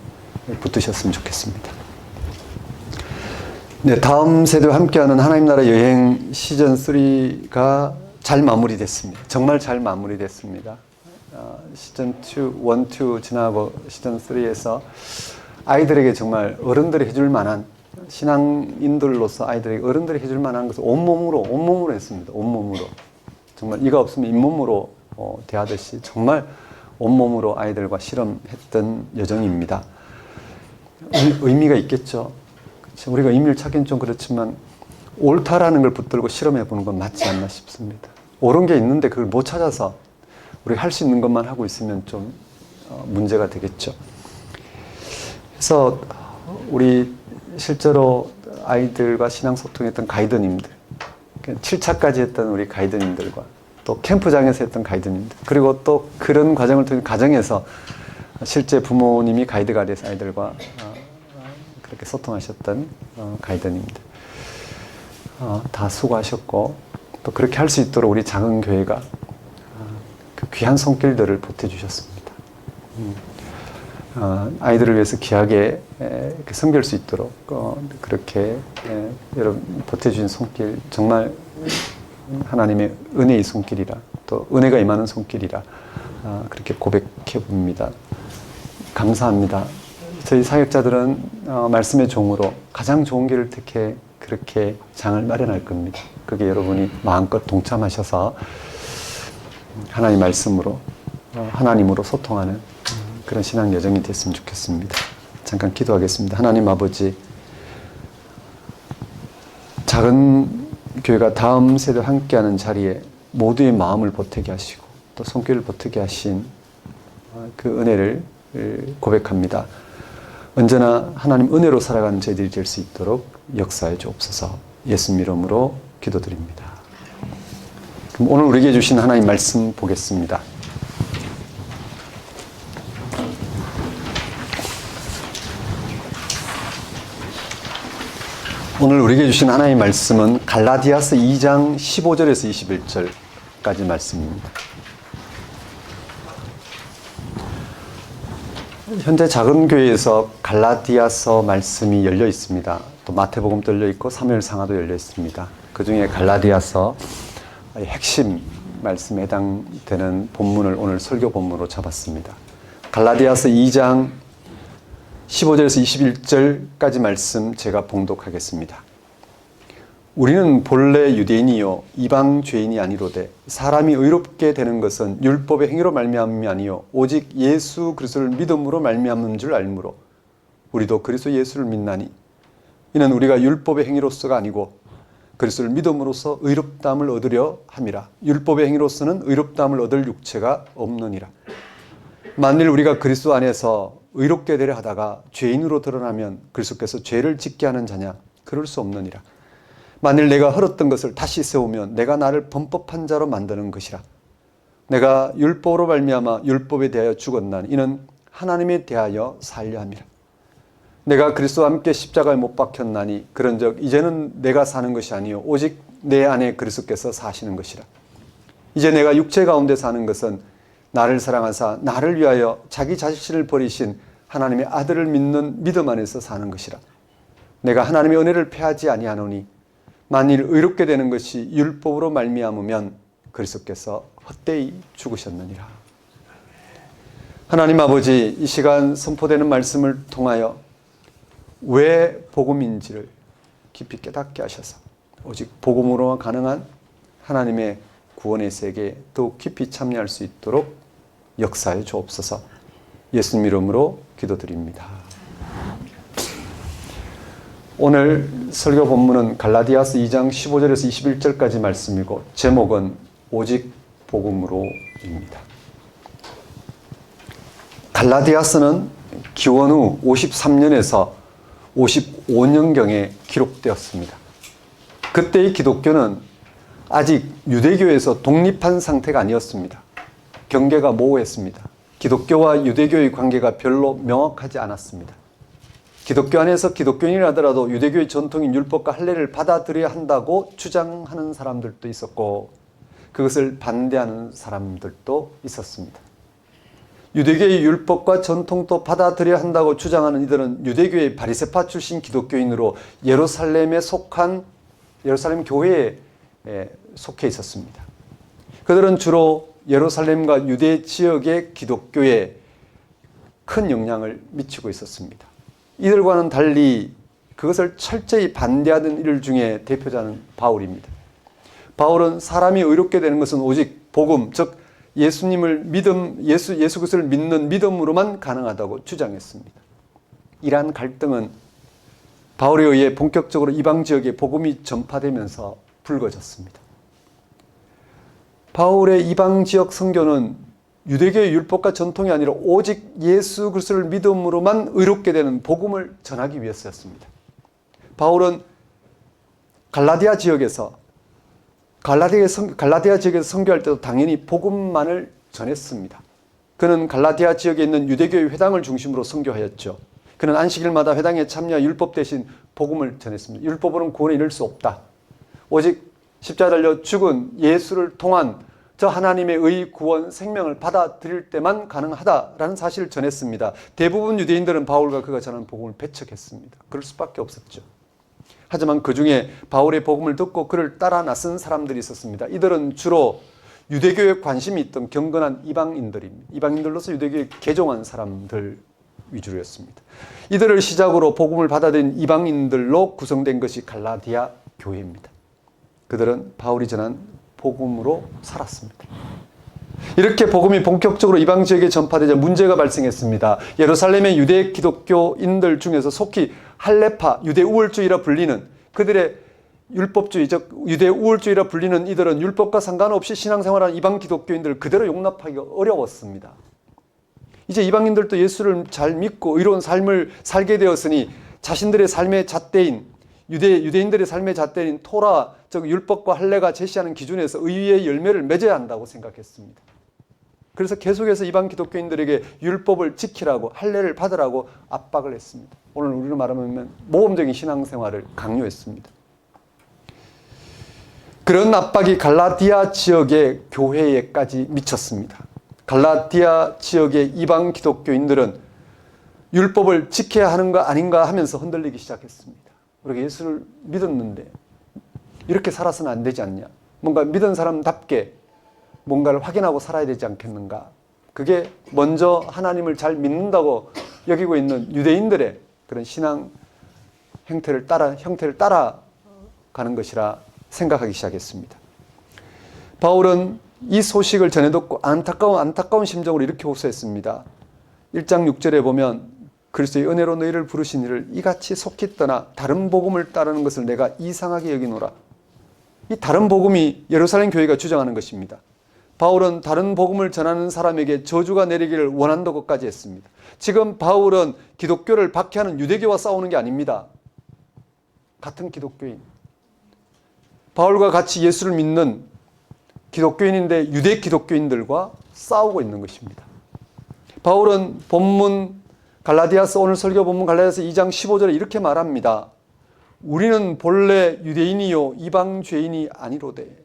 붙드셨으면 좋겠습니다. 네, 다음 세대와 함께하는 하나님 나라 여행 시즌 3가 잘 마무리됐습니다. 정말 잘 마무리됐습니다. 시즌 1, 2 지나고 시즌 3에서 아이들에게 정말 어른들이 해줄 만한 신앙인들로서 아이들에게 어른들이 해줄 만한 것을 온몸으로 했습니다. 온몸으로. 정말 이가 없으면 잇몸으로 대하듯이 정말 온몸으로 아이들과 실험했던 여정입니다. 의미가 있겠죠. 그렇죠? 우리가 의미를 찾기는 좀 그렇지만 옳다라는 걸 붙들고 실험해보는 건 맞지 않나 싶습니다. 옳은 게 있는데 그걸 못 찾아서 우리가 할 수 있는 것만 하고 있으면 좀 문제가 되겠죠. 그래서 우리 실제로 아이들과 신앙소통했던 가이드님들, 7차까지 했던 우리 가이드님들과 또 캠프장에서 했던 가이드님들, 그리고 또 그런 과정을 통해 가정에서 실제 부모님이 가이드가 돼서 아이들과 그렇게 소통하셨던 가이드님들 다 수고하셨고, 또 그렇게 할 수 있도록 우리 작은 교회가 그 귀한 손길들을 보태주셨습니다. 아이들을 위해서 귀하게 섬길 수 있도록 그렇게 여러분 보태주신 손길, 정말 하나님의 은혜의 손길이라, 또 은혜가 임하는 손길이라 그렇게 고백해 봅니다. 감사합니다. 저희 사역자들은 말씀의 종으로 가장 좋은 길을 택해 그렇게 장을 마련할 겁니다. 그게 여러분이 마음껏 동참하셔서 하나님 말씀으로 하나님으로 소통하는 그런 신앙 여정이 됐으면 좋겠습니다. 잠깐 기도하겠습니다. 하나님 아버지, 작은 교회가 다음 세대와 함께하는 자리에 모두의 마음을 보태게 하시고 또 손길을 보태게 하신 그 은혜를 고백합니다. 언제나 하나님 은혜로 살아가는 저희들이 될 수 있도록 역사해 주옵소서. 예수님 이름으로 기도드립니다. 그럼 오늘 우리에게 주신 하나님 말씀 보겠습니다. 오늘 우리에게 주신 하나님의 말씀은 갈라디아서 2장 15절에서 21절까지 말씀입니다. 현재 작은 교회에서 갈라디아서 말씀이 열려 있습니다. 또 마태복음도 열려 있고 사무엘상하도 열려 있습니다. 그 중에 갈라디아서 핵심 말씀에 해당되는 본문을 오늘 설교 본문으로 잡았습니다. 갈라디아서 2장 15절에서 21절까지 말씀 제가 봉독하겠습니다. 우리는 본래 유대인이요 이방 죄인이 아니로되 사람이 의롭게 되는 것은 율법의 행위로 말미암음이 아니요 오직 예수 그리스도를 믿음으로 말미암는 줄 알므로 우리도 그리스도 예수를 믿나니 이는 우리가 율법의 행위로서가 아니고 그리스도를 믿음으로써 의롭다함을 얻으려 함이라. 율법의 행위로서는 의롭다함을 얻을 육체가 없느니라. 만일 우리가 그리스도 안에서 의롭게 되려 하다가 죄인으로 드러나면 그리스도께서 죄를 짓게 하는 자냐? 그럴 수 없느니라. 만일 내가 헐었던 것을 다시 세우면 내가 나를 범법한 자로 만드는 것이라. 내가 율법으로 말미암아 율법에 대하여 죽었나니 이는 하나님에 대하여 살려 함이라. 내가 그리스도와 함께 십자가에 못 박혔나니 그런즉 이제는 내가 사는 것이 아니요 오직 내 안에 그리스도께서 사시는 것이라. 이제 내가 육체 가운데 사는 것은 나를 사랑하사 나를 위하여 자기 자신을 버리신 하나님의 아들을 믿는 믿음 안에서 사는 것이라. 내가 하나님의 은혜를 패하지 아니하노니 만일 의롭게 되는 것이 율법으로 말미암으면 그리스도께서 헛되이 죽으셨느니라. 하나님 아버지, 이 시간 선포되는 말씀을 통하여 왜 복음인지를 깊이 깨닫게 하셔서 오직 복음으로 가능한 하나님의 구원의 세계에 더욱 깊이 참여할 수 있도록 역사해 주옵소서. 예수님 이름으로 기도드립니다. 오늘 설교 본문은 갈라디아서 2장 15절에서 21절까지 말씀이고 제목은 오직 복음으로입니다. 갈라디아서는 기원 후 53년에서 55년경에 기록되었습니다. 그때의 기독교는 아직 유대교에서 독립한 상태가 아니었습니다. 경계가 모호했습니다. 기독교와 유대교의 관계가 별로 명확하지 않았습니다. 기독교 안에서 기독교인이라더라도 유대교의 전통인 율법과 할례를 받아들여야 한다고 주장하는 사람들도 있었고 그것을 반대하는 사람들도 있었습니다. 유대교의 율법과 전통도 받아들여야 한다고 주장하는 이들은 유대교의 바리새파 출신 기독교인으로 예루살렘 교회에 속해 있었습니다. 그들은 주로 예루살렘과 유대 지역의 기독교에 큰 영향을 미치고 있었습니다. 이들과는 달리 그것을 철저히 반대하던 이들 중에 대표자는 바울입니다. 바울은 사람이 의롭게 되는 것은 오직 복음, 즉 예수님을 예수 그리스도를 믿는 믿음으로만 가능하다고 주장했습니다. 이러한 갈등은 바울에 의해 본격적으로 이방 지역에 복음이 전파되면서 불거졌습니다. 바울의 이방 지역 선교는 유대교의 율법과 전통이 아니라 오직 예수 그리스도를 믿음으로만 의롭게 되는 복음을 전하기 위해서였습니다. 바울은 갈라디아 지역에서 선교할 때도 당연히 복음만을 전했습니다. 그는 갈라디아 지역에 있는 유대교의 회당을 중심으로 선교하였죠. 그는 안식일마다 회당에 참여하 율법 대신 복음을 전했습니다. 율법으로는 구원에 이를 수 없다. 오직 십자가 달려 죽은 예수를 통한 저 하나님의 의, 구원, 생명을 받아들일 때만 가능하다라는 사실을 전했습니다. 대부분 유대인들은 바울과 그가 전하는 복음을 배척했습니다. 그럴 수밖에 없었죠. 하지만 그 중에 바울의 복음을 듣고 그를 따라 나선 사람들이 있었습니다. 이들은 주로 유대교에 관심이 있던 경건한 이방인들입니다. 이방인들로서 유대교에 개종한 사람들 위주로였습니다. 이들을 시작으로 복음을 받아들인 이방인들로 구성된 것이 갈라디아 교회입니다. 그들은 바울이 전한 복음으로 살았습니다. 이렇게 복음이 본격적으로 이방 지역에 전파되자 문제가 발생했습니다. 예루살렘의 유대 기독교인들 중에서 속히 할례파, 유대 우월주의라 불리는 그들의 율법주의, 즉 유대 우월주의라 불리는 이들은 율법과 상관없이 신앙생활하는 이방 기독교인들을 그대로 용납하기가 어려웠습니다. 이제 이방인들도 예수를 잘 믿고 의로운 삶을 살게 되었으니 자신들의 삶의 잣대인 유대인들의 삶의 잣대인 토라, 즉 율법과 할례가 제시하는 기준에서 의의 열매를 맺어야 한다고 생각했습니다. 그래서 계속해서 이방 기독교인들에게 율법을 지키라고 할례를 받으라고 압박을 했습니다. 오늘 우리로 말하면 모범적인 신앙생활을 강요했습니다. 그런 압박이 갈라디아 지역의 교회에까지 미쳤습니다. 갈라디아 지역의 이방 기독교인들은 율법을 지켜야 하는 거 아닌가 하면서 흔들리기 시작했습니다. 우리가 예수를 믿었는데 이렇게 살아서는 안 되지 않냐. 뭔가 믿은 사람답게 뭔가를 확인하고 살아야 되지 않겠는가. 그게 먼저 하나님을 잘 믿는다고 여기고 있는 유대인들의 그런 신앙 형태를 따라가는 가는 것이라 생각하기 시작했습니다. 바울은 이 소식을 전해 듣고 안타까운 심정으로 이렇게 호소했습니다. 1장 6절에 보면 그리스도의 은혜로 너희를 부르신 이를 이같이 속히 떠나 다른 복음을 따르는 것을 내가 이상하게 여기노라. 이 다른 복음이 예루살렘 교회가 주장하는 것입니다. 바울은 다른 복음을 전하는 사람에게 저주가 내리기를 원한다고까지 했습니다. 지금 바울은 기독교를 박해하는 유대교와 싸우는 게 아닙니다. 같은 기독교인, 바울과 같이 예수를 믿는 기독교인인데 유대 기독교인들과 싸우고 있는 것입니다. 바울은 본문 갈라디아서, 오늘 설교 본문 갈라디아서 2장 15절에 이렇게 말합니다. 우리는 본래 유대인이요 이방 죄인이 아니로되.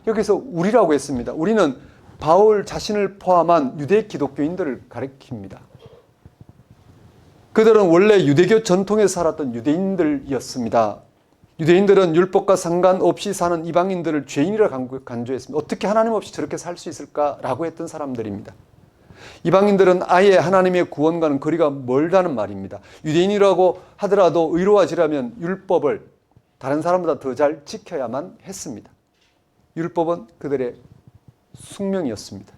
여기서 우리라고 했습니다. 우리는 바울 자신을 포함한 유대 기독교인들을 가리킵니다. 그들은 원래 유대교 전통에 살았던 유대인들이었습니다. 유대인들은 율법과 상관없이 사는 이방인들을 죄인이라 간주했습니다. 어떻게 하나님 없이 저렇게 살 수 있을까라고 했던 사람들입니다. 이방인들은 아예 하나님의 구원과는 거리가 멀다는 말입니다. 유대인이라고 하더라도 의로워지려면 율법을 다른 사람보다 더 잘 지켜야만 했습니다. 율법은 그들의 숙명이었습니다.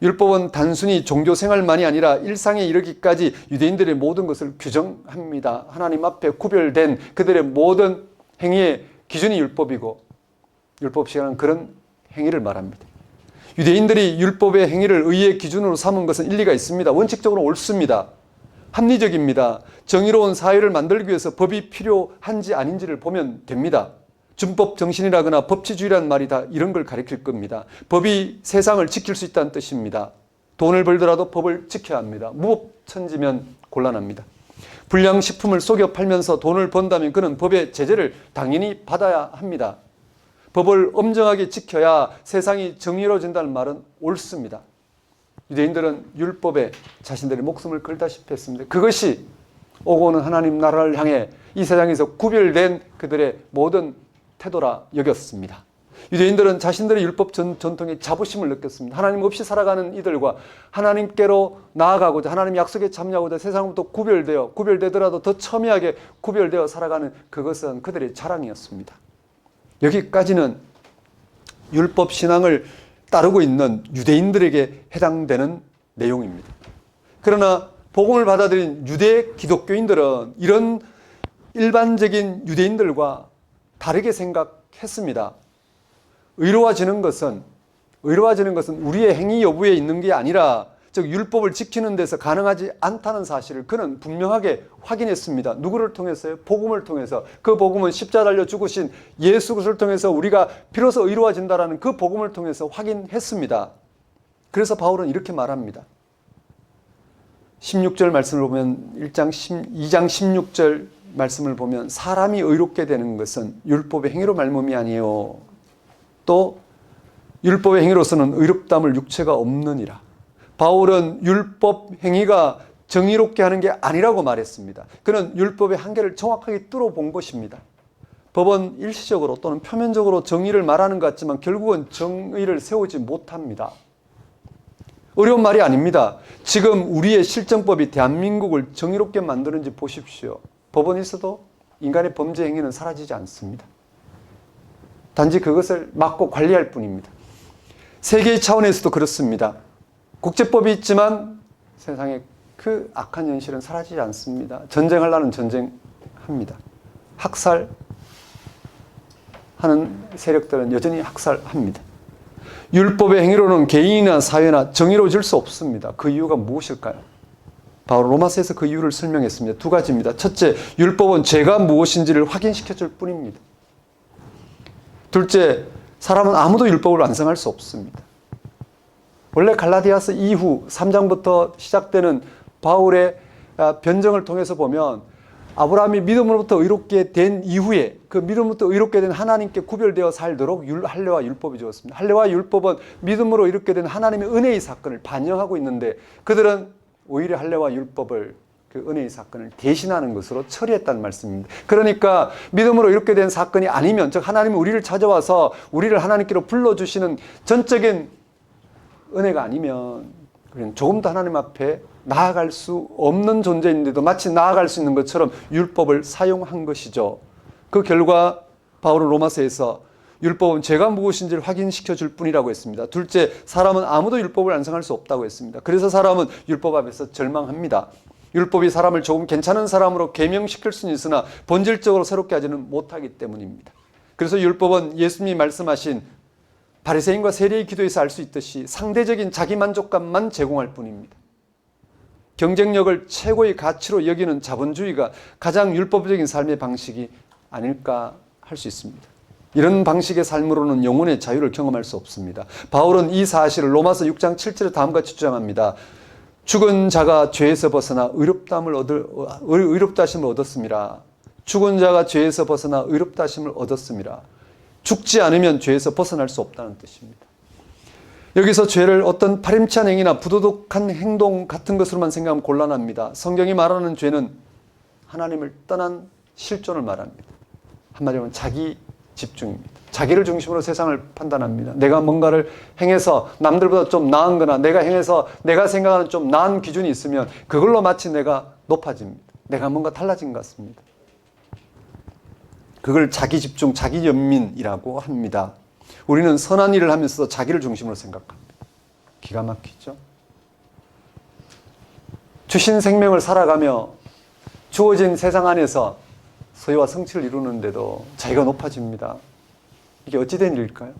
율법은 단순히 종교 생활만이 아니라 일상에 이르기까지 유대인들의 모든 것을 규정합니다. 하나님 앞에 구별된 그들의 모든 행위의 기준이 율법이고, 율법 시간은 그런 행위를 말합니다. 유대인들이 율법의 행위를 의의 기준으로 삼은 것은 일리가 있습니다. 원칙적으로 옳습니다. 합리적입니다. 정의로운 사회를 만들기 위해서 법이 필요한지 아닌지를 보면 됩니다. 준법 정신이라거나 법치주의라는 말이 다 이런 걸 가리킬 겁니다. 법이 세상을 지킬 수 있다는 뜻입니다. 돈을 벌더라도 법을 지켜야 합니다. 무법천지면 곤란합니다. 불량식품을 속여 팔면서 돈을 번다면 그는 법의 제재를 당연히 받아야 합니다. 법을 엄정하게 지켜야 세상이 정의로워진다는 말은 옳습니다. 유대인들은 율법에 자신들의 목숨을 걸다시피 했습니다. 그것이 오고 오는 하나님 나라를 향해 이 세상에서 구별된 그들의 모든 태도라 여겼습니다. 유대인들은 자신들의 율법 전통에 자부심을 느꼈습니다. 하나님 없이 살아가는 이들과 하나님께로 나아가고자, 하나님 약속에 참여하고자 세상부터 구별되더라도 더 첨예하게 구별되어 살아가는 그것은 그들의 자랑이었습니다. 여기까지는 율법 신앙을 따르고 있는 유대인들에게 해당되는 내용입니다. 그러나 복음을 받아들인 유대 기독교인들은 이런 일반적인 유대인들과 다르게 생각했습니다. 의로워지는 것은 우리의 행위 여부에 있는 게 아니라, 즉 율법을 지키는 데서 가능하지 않다는 사실을 그는 분명하게 확인했습니다. 누구를 통해서요? 복음을 통해서. 그 복음은 십자가 달려 죽으신 예수 그리스도를 통해서 우리가 비로소 의로워진다라는 그 복음을 통해서 확인했습니다. 그래서 바울은 이렇게 말합니다. 16절 말씀을 보면 2장 16절 말씀을 보면 사람이 의롭게 되는 것은 율법의 행위로 말미암이 아니에요. 또 율법의 행위로서는 의롭다함을 육체가 없느니라. 바울은 율법 행위가 정의롭게 하는 게 아니라고 말했습니다. 그는 율법의 한계를 정확하게 뚫어본 것입니다. 법은 일시적으로 또는 표면적으로 정의를 말하는 것 같지만 결국은 정의를 세우지 못합니다. 어려운 말이 아닙니다. 지금 우리의 실정법이 대한민국을 정의롭게 만드는지 보십시오. 법은 있어도 인간의 범죄 행위는 사라지지 않습니다. 단지 그것을 막고 관리할 뿐입니다. 세계의 차원에서도 그렇습니다. 국제법이 있지만 세상에 그 악한 현실은 사라지지 않습니다. 전쟁하려는 전쟁합니다. 학살하는 세력들은 여전히 학살합니다. 율법의 행위로는 개인이나 사회나 정의로워질 수 없습니다. 그 이유가 무엇일까요? 바울 로마서에서 그 이유를 설명했습니다. 두 가지입니다. 첫째, 율법은 죄가 무엇인지를 확인시켜줄 뿐입니다. 둘째, 사람은 아무도 율법을 완성할 수 없습니다. 원래 갈라디아서 이후 3장부터 시작되는 바울의 변정을 통해서 보면 아브라함이 믿음으로부터 의롭게 된 이후에 그 믿음으로부터 의롭게 된 하나님께 구별되어 살도록 할례와 율법이 주었습니다. 할례와 율법은 믿음으로 이롭게 된 하나님의 은혜의 사건을 반영하고 있는데 그들은 오히려 할례와 율법을 그 은혜의 사건을 대신하는 것으로 처리했다는 말씀입니다. 그러니까 믿음으로 이렇게 된 사건이 아니면, 즉 하나님이 우리를 찾아와서 우리를 하나님께로 불러주시는 전적인 은혜가 아니면 그냥 조금 더 하나님 앞에 나아갈 수 없는 존재인데도 마치 나아갈 수 있는 것처럼 율법을 사용한 것이죠. 그 결과 바울은 로마서에서 율법은 죄가 무엇인지를 확인시켜 줄 뿐이라고 했습니다. 둘째, 사람은 아무도 율법을 완성할 수 없다고 했습니다. 그래서 사람은 율법 앞에서 절망합니다. 율법이 사람을 조금 괜찮은 사람으로 계명시킬 수는 있으나 본질적으로 새롭게 하지는 못하기 때문입니다. 그래서 율법은 예수님이 말씀하신 바리새인과 세리의 기도에서 알 수 있듯이 상대적인 자기 만족감만 제공할 뿐입니다. 경쟁력을 최고의 가치로 여기는 자본주의가 가장 율법적인 삶의 방식이 아닐까 할 수 있습니다. 이런 방식의 삶으로는 영혼의 자유를 경험할 수 없습니다. 바울은 이 사실을 로마서 6장 7절에 다음과 같이 주장합니다. 죽은 자가 죄에서 벗어나 의롭다 하심을 얻었습니다. 죽은 자가 죄에서 벗어나 의롭다 하심을 얻었습니다. 죽지 않으면 죄에서 벗어날 수 없다는 뜻입니다. 여기서 죄를 어떤 파렴치한 행위나 부도덕한 행동 같은 것으로만 생각하면 곤란합니다. 성경이 말하는 죄는 하나님을 떠난 실존을 말합니다. 한마디로 하면 자기 집중입니다. 자기를 중심으로 세상을 판단합니다. 내가 뭔가를 행해서 남들보다 좀 나은 거나 내가 행해서 내가 생각하는 좀 나은 기준이 있으면 그걸로 마치 내가 높아집니다. 내가 뭔가 달라진 것 같습니다. 그걸 자기 집중, 자기 연민이라고 합니다. 우리는 선한 일을 하면서 자기를 중심으로 생각합니다. 기가 막히죠? 주신 생명을 살아가며 주어진 세상 안에서 소유와 성취를 이루는데도 자기가 높아집니다. 이게 어찌된 일일까요?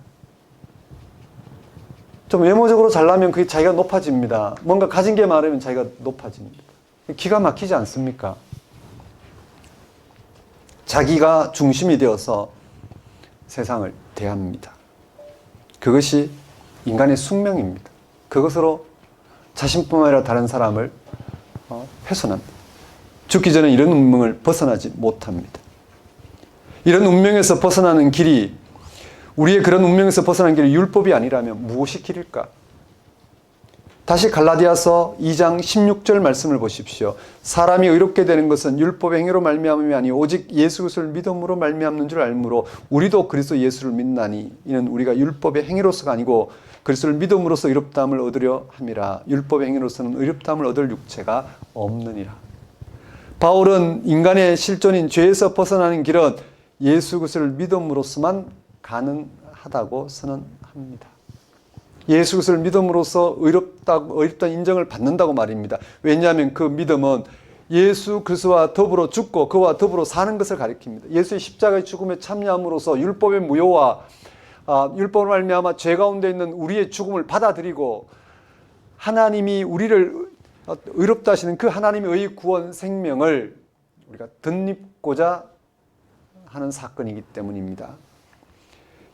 좀 외모적으로 잘나면 그게 자기가 높아집니다. 뭔가 가진 게 많으면 자기가 높아집니다. 기가 막히지 않습니까? 자기가 중심이 되어서 세상을 대합니다. 그것이 인간의 숙명입니다. 그것으로 자신뿐만 아니라 다른 사람을 훼손합니다. 죽기 전에 이런 운명을 벗어나지 못합니다. 이런 운명에서 벗어나는 길이, 우리의 그런 운명에서 벗어나는 길이 율법이 아니라면 무엇이 길일까? 다시 갈라디아서 2장 16절 말씀을 보십시오. 사람이 의롭게 되는 것은 율법의 행위로 말미암음이 아니 오직 예수 그리스도를 믿음으로 말미암는 줄 알므로 우리도 그리스도 예수를 믿나니 이는 우리가 율법의 행위로서가 아니고 그리스도를 믿음으로써 의롭다함을 얻으려 함이라. 율법의 행위로서는 의롭다함을 얻을 육체가 없느니라. 바울은 인간의 실존인 죄에서 벗어나는 길은 예수 그리스도를 믿음으로서만 가능하다고 선언합니다. 예수 그리스도를 믿음으로써 의롭다는 인정을 받는다고 말입니다. 왜냐하면 그 믿음은 예수 그리스도와 더불어 죽고 그와 더불어 사는 것을 가리킵니다. 예수의 십자가의 죽음에 참여함으로써 율법의 무효와 율법을 말미암아 죄 가운데 있는 우리의 죽음을 받아들이고 하나님이 우리를 의롭다 하시는 그 하나님의 의 구원 생명을 우리가 덧입고자 하는 사건이기 때문입니다.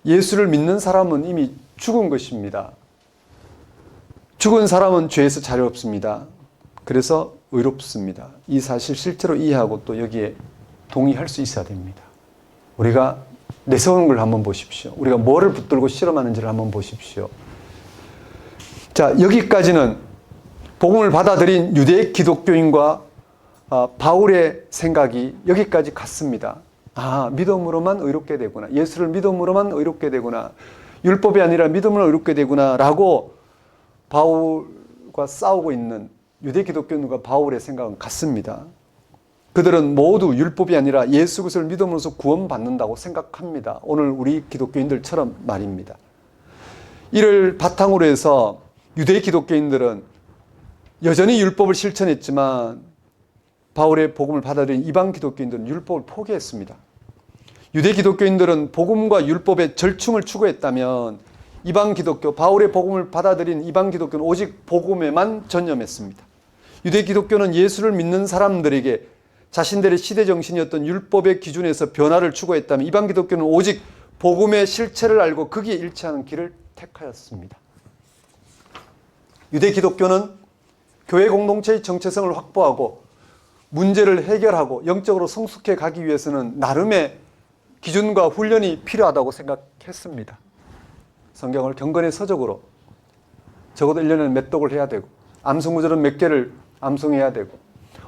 예수를 믿는 사람은 이미 죽은 것입니다. 죽은 사람은 죄에서 자유 없습니다. 그래서 의롭습니다. 이 사실 실제로 이해하고 또 여기에 동의할 수 있어야 됩니다. 우리가 내세우는 걸 한번 보십시오. 우리가 뭐를 붙들고 실험하는지를 한번 보십시오. 자, 여기까지는 복음을 받아들인 유대 기독교인과 바울의 생각이 여기까지 같습니다. 믿음으로만 의롭게 되구나. 예수를 믿음으로만 의롭게 되구나. 율법이 아니라 믿음으로 의롭게 되구나 라고 바울과 싸우고 있는 유대 기독교인과 바울의 생각은 같습니다. 그들은 모두 율법이 아니라 예수 그리스도를 믿음으로써 구원받는다고 생각합니다. 오늘 우리 기독교인들처럼 말입니다. 이를 바탕으로 해서 유대 기독교인들은 여전히 율법을 실천했지만 바울의 복음을 받아들인 이방 기독교인들은 율법을 포기했습니다. 유대 기독교인들은 복음과 율법의 절충을 추구했다면 이방 기독교, 바울의 복음을 받아들인 이방 기독교는 오직 복음에만 전념했습니다. 유대 기독교는 예수를 믿는 사람들에게 자신들의 시대 정신이었던 율법의 기준에서 변화를 추구했다면 이방 기독교는 오직 복음의 실체를 알고 거기에 일치하는 길을 택하였습니다. 유대 기독교는 교회 공동체의 정체성을 확보하고 문제를 해결하고 영적으로 성숙해 가기 위해서는 나름의 기준과 훈련이 필요하다고 생각했습니다. 성경을 경건의 서적으로 적어도 1년에 몇 독을 해야 되고 암송구절은 몇 개를 암송해야 되고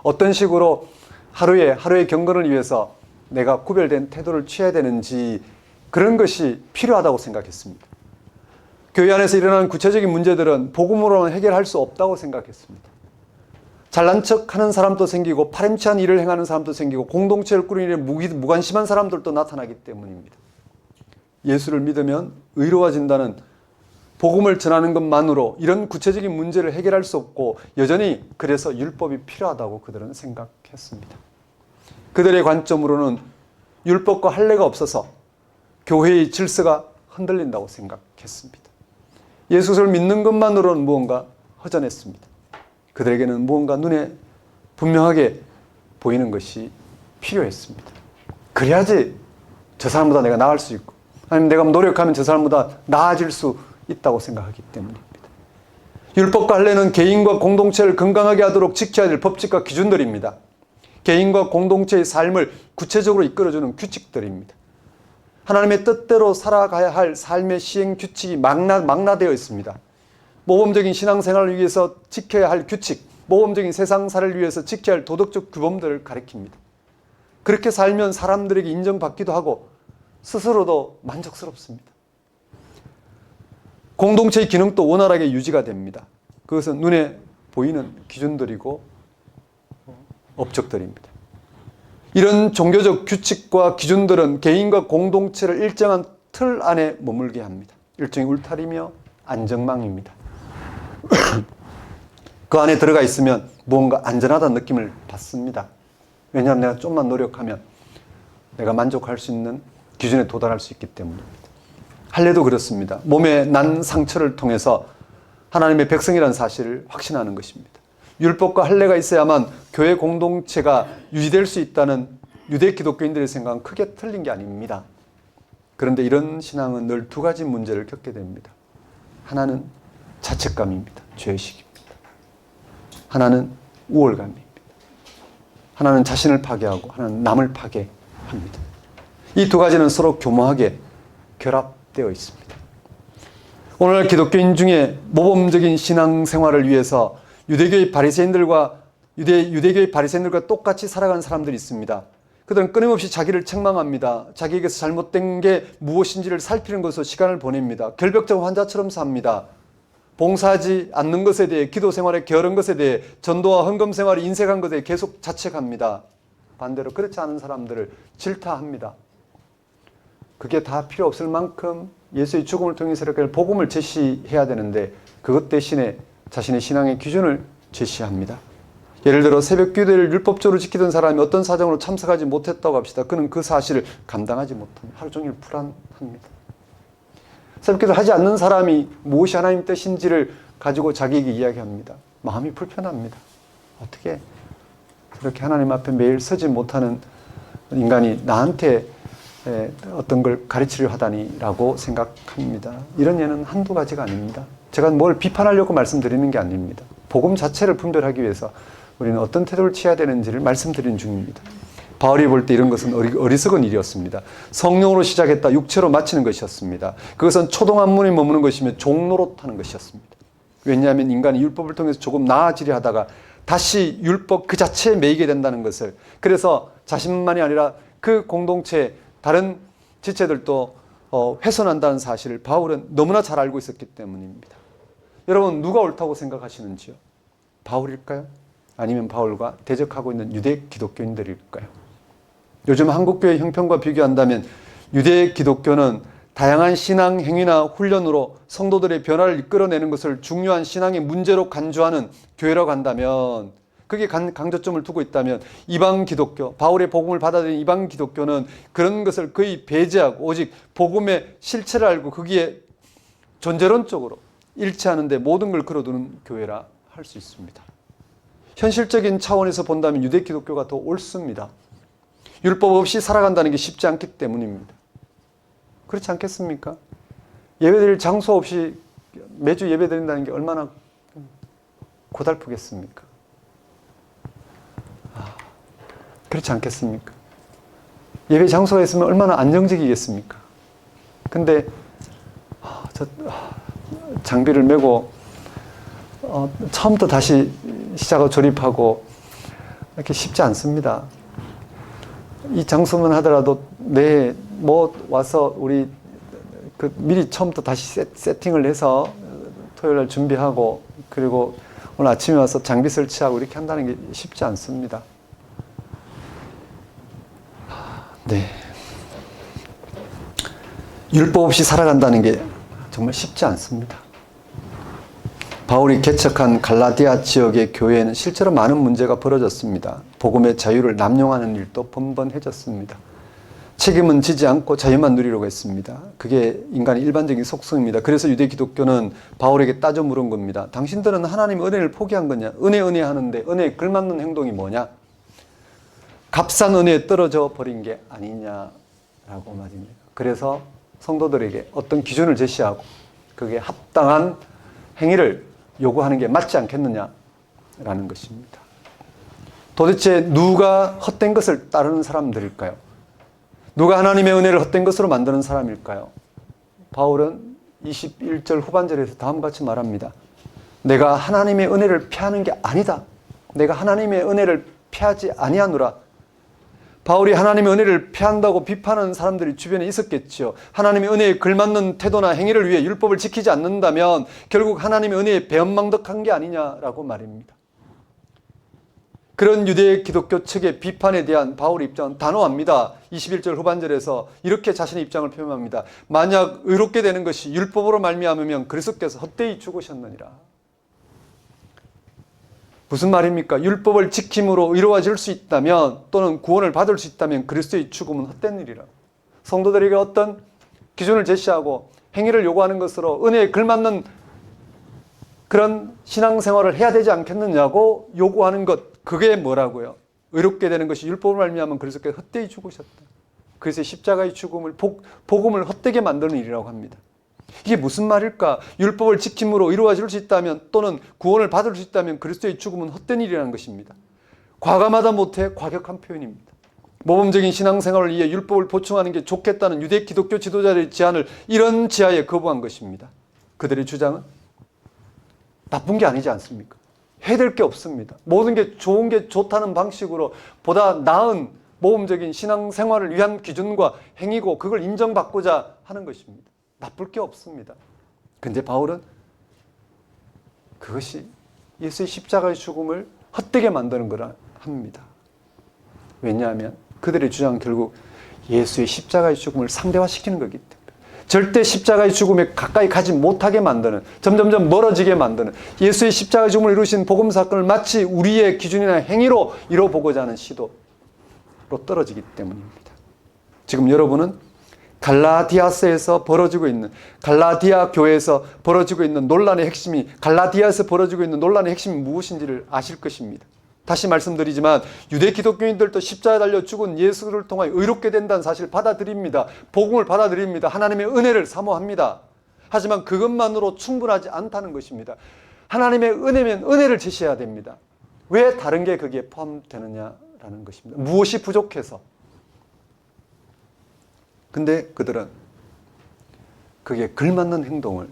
어떤 식으로 하루의 경건을 위해서 내가 구별된 태도를 취해야 되는지 그런 것이 필요하다고 생각했습니다. 교회 안에서 일어나는 구체적인 문제들은 복음으로는 해결할 수 없다고 생각했습니다. 잘난 척하는 사람도 생기고 파렴치한 일을 행하는 사람도 생기고 공동체를 꾸리는 일에 무관심한 사람들도 나타나기 때문입니다. 예수를 믿으면 의로워진다는 복음을 전하는 것만으로 이런 구체적인 문제를 해결할 수 없고 여전히 그래서 율법이 필요하다고 그들은 생각했습니다. 그들의 관점으로는 율법과 할례가 없어서 교회의 질서가 흔들린다고 생각했습니다. 예수를 믿는 것만으로는 무언가 허전했습니다. 그들에게는 무언가 눈에 분명하게 보이는 것이 필요했습니다. 그래야지 저 사람보다 내가 나을 수 있고 아니면 내가 노력하면 저 사람보다 나아질 수 있다고 생각하기 때문입니다. 율법과 할례는 개인과 공동체를 건강하게 하도록 지켜야 될 법칙과 기준들입니다. 개인과 공동체의 삶을 구체적으로 이끌어주는 규칙들입니다. 하나님의 뜻대로 살아가야 할 삶의 시행 규칙이 망라되어 있습니다. 모범적인 신앙생활을 위해서 지켜야 할 규칙, 모범적인 세상사를 위해서 지켜야 할 도덕적 규범들을 가리킵니다. 그렇게 살면 사람들에게 인정받기도 하고 스스로도 만족스럽습니다. 공동체의 기능도 원활하게 유지가 됩니다. 그것은 눈에 보이는 기준들이고 업적들입니다. 이런 종교적 규칙과 기준들은 개인과 공동체를 일정한 틀 안에 머물게 합니다. 일종의 울타리며 안전망입니다. 그 안에 들어가 있으면 무언가 안전하다는 느낌을 받습니다. 왜냐하면 내가 좀만 노력하면 내가 만족할 수 있는 기준에 도달할 수 있기 때문입니다. 할례도 그렇습니다. 몸에 난 상처를 통해서 하나님의 백성이라는 사실을 확신하는 것입니다. 율법과 할례가 있어야만 교회 공동체가 유지될 수 있다는 유대 기독교인들의 생각은 크게 틀린 게 아닙니다. 그런데 이런 신앙은 늘 두 가지 문제를 겪게 됩니다. 하나는 자책감입니다. 죄의식입니다. 하나는 우월감입니다. 하나는 자신을 파괴하고 하나는 남을 파괴합니다. 이 두 가지는 서로 교묘하게 결합되어 있습니다. 오늘날 기독교인 중에 모범적인 신앙생활을 위해서 유대교의 바리새인들과 똑같이 살아가는 사람들이 있습니다. 그들은 끊임없이 자기를 책망합니다. 자기에게서 잘못된 게 무엇인지를 살피는 것으로 시간을 보냅니다. 결벽적 환자처럼 삽니다. 봉사하지 않는 것에 대해, 기도 생활에 게으른 것에 대해, 전도와 헌금 생활에 인색한 것에 대해 계속 자책합니다. 반대로 그렇지 않은 사람들을 질타합니다. 그게 다 필요 없을 만큼 예수의 죽음을 통해서 이렇게 복음을 제시해야 되는데 그것 대신에 자신의 신앙의 기준을 제시합니다. 예를 들어 새벽 기도를 율법적으로 지키던 사람이 어떤 사정으로 참석하지 못했다고 합시다. 그는 그 사실을 감당하지 못합니다. 하루 종일 불안합니다. 새벽 기도를 하지 않는 사람이 무엇이 하나님 뜻인지를 가지고 자기에게 이야기합니다. 마음이 불편합니다. 어떻게 그렇게 하나님 앞에 매일 서지 못하는 인간이 나한테 어떤 걸 가르치려 하다니라고 생각합니다. 이런 예는 한두 가지가 아닙니다. 제가 뭘 비판하려고 말씀드리는 게 아닙니다. 복음 자체를 분별하기 위해서 우리는 어떤 태도를 취해야 되는지를 말씀드리는 중입니다. 바울이 볼 때 이런 것은 어리석은 일이었습니다. 성령으로 시작했다 육체로 마치는 것이었습니다. 그것은 초동한문에 머무는 것이며 종노릇하는 것이었습니다. 왜냐하면 인간이 율법을 통해서 조금 나아지려 하다가 다시 율법 그 자체에 매이게 된다는 것을, 그래서 자신만이 아니라 그 공동체 다른 지체들도 훼손한다는 사실을 바울은 너무나 잘 알고 있었기 때문입니다. 여러분 누가 옳다고 생각하시는지요? 바울일까요? 아니면 바울과 대적하고 있는 유대 기독교인들일까요? 요즘 한국교회 형편과 비교한다면 유대 기독교는 다양한 신앙 행위나 훈련으로 성도들의 변화를 이끌어내는 것을 중요한 신앙의 문제로 간주하는 교회라고 한다면, 그게 강조점을 두고 있다면 이방 기독교, 바울의 복음을 받아들인 이방 기독교는 그런 것을 거의 배제하고 오직 복음의 실체를 알고 거기에 존재론적으로 일치하는 데 모든 걸 걸어두는 교회라 할 수 있습니다. 현실적인 차원에서 본다면 유대 기독교가 더 옳습니다. 율법 없이 살아간다는 게 쉽지 않기 때문입니다. 그렇지 않겠습니까? 예배드릴 장소 없이 매주 예배드린다는 게 얼마나 고달프겠습니까? 그렇지 않겠습니까? 예배 장소가 있으면 얼마나 안정적이겠습니까? 근데 장비를 메고 처음부터 다시 시작하고 조립하고 이렇게 쉽지 않습니다. 이 장소만 하더라도 와서 우리 미리 처음부터 다시 세팅을 해서 토요일 날 준비하고 그리고 오늘 아침에 와서 장비 설치하고 이렇게 한다는 게 쉽지 않습니다. 네. 율법 없이 살아간다는 게 정말 쉽지 않습니다. 바울이 개척한 갈라디아 지역의 교회에는 실제로 많은 문제가 벌어졌습니다. 복음의 자유를 남용하는 일도 번번해졌습니다. 책임은 지지 않고 자유만 누리려고 했습니다. 그게 인간의 일반적인 속성입니다. 그래서 유대 기독교는 바울에게 따져 물은 겁니다. 당신들은 하나님의 은혜를 포기한 거냐? 은혜 하는데 은혜에 걸맞는 행동이 뭐냐? 값싼 은혜에 떨어져 버린 게 아니냐라고 말입니다. 그래서 성도들에게 어떤 기준을 제시하고 그게 합당한 행위를 요구하는 게 맞지 않겠느냐라는 것입니다. 도대체 누가 헛된 것을 따르는 사람들일까요? 누가 하나님의 은혜를 헛된 것으로 만드는 사람일까요? 바울은 21절 후반절에서 다음과 같이 말합니다. 내가 하나님의 은혜를 피하는 게 아니다. 내가 하나님의 은혜를 피하지 아니하노라. 바울이 하나님의 은혜를 피한다고 비판하는 사람들이 주변에 있었겠죠. 하나님의 은혜에 걸맞는 태도나 행위를 위해 율법을 지키지 않는다면 결국 하나님의 은혜에 배은망덕한 게 아니냐라고 말입니다. 그런 유대 기독교 측의 비판에 대한 바울의 입장은 단호합니다. 21절 후반절에서 이렇게 자신의 입장을 표명합니다. 만약 의롭게 되는 것이 율법으로 말미암으면 그리스도께서 헛되이 죽으셨느니라. 무슨 말입니까? 율법을 지킴으로 의로워질 수 있다면 또는 구원을 받을 수 있다면 그리스도의 죽음은 헛된 일이라. 성도들에게 어떤 기준을 제시하고 행위를 요구하는 것으로 은혜에 걸맞는 그런 신앙생활을 해야 되지 않겠느냐고 요구하는 것, 그게 뭐라고요? 의롭게 되는 것이 율법을 말미암으면 그리스도께서 헛되이 죽으셨다. 그래서 십자가의 죽음을 복음을 헛되게 만드는 일이라고 합니다. 이게 무슨 말일까? 율법을 지킴으로 의로워질 수 있다면 또는 구원을 받을 수 있다면 그리스도의 죽음은 헛된 일이라는 것입니다. 과감하다 못해 과격한 표현입니다. 모범적인 신앙생활을 위해 율법을 보충하는 게 좋겠다는 유대 기독교 지도자들의 제안을 이런 지하에 거부한 것입니다. 그들의 주장은 나쁜 게 아니지 않습니까? 해야 될 게 없습니다. 모든 게 좋은 게 좋다는 방식으로 보다 나은 모범적인 신앙생활을 위한 기준과 행위고 그걸 인정받고자 하는 것입니다. 나쁠 게 없습니다. 근데 바울은 그것이 예수의 십자가의 죽음을 헛되게 만드는 거라 합니다. 왜냐하면 그들의 주장은 결국 예수의 십자가의 죽음을 상대화시키는 거기 때문에 절대 십자가의 죽음에 가까이 가지 못하게 만드는, 점점점 멀어지게 만드는 예수의 십자가의 죽음을 이루신 복음 사건을 마치 우리의 기준이나 행위로 이뤄보고자 하는 시도로 떨어지기 때문입니다. 지금 여러분은 갈라디아서에서 벌어지고 있는, 갈라디아 교회에서 벌어지고 있는 논란의 핵심이, 갈라디아에서 벌어지고 있는 논란의 핵심이 무엇인지를 아실 것입니다. 다시 말씀드리지만 유대 기독교인들도 십자가에 달려 죽은 예수를 통하여 의롭게 된다는 사실을 받아들입니다. 복음을 받아들입니다. 하나님의 은혜를 사모합니다. 하지만 그것만으로 충분하지 않다는 것입니다. 하나님의 은혜면 은혜를 제시해야 됩니다. 왜 다른 게 거기에 포함되느냐라는 것입니다. 무엇이 부족해서. 근데 그들은 거기에 걸맞는 행동을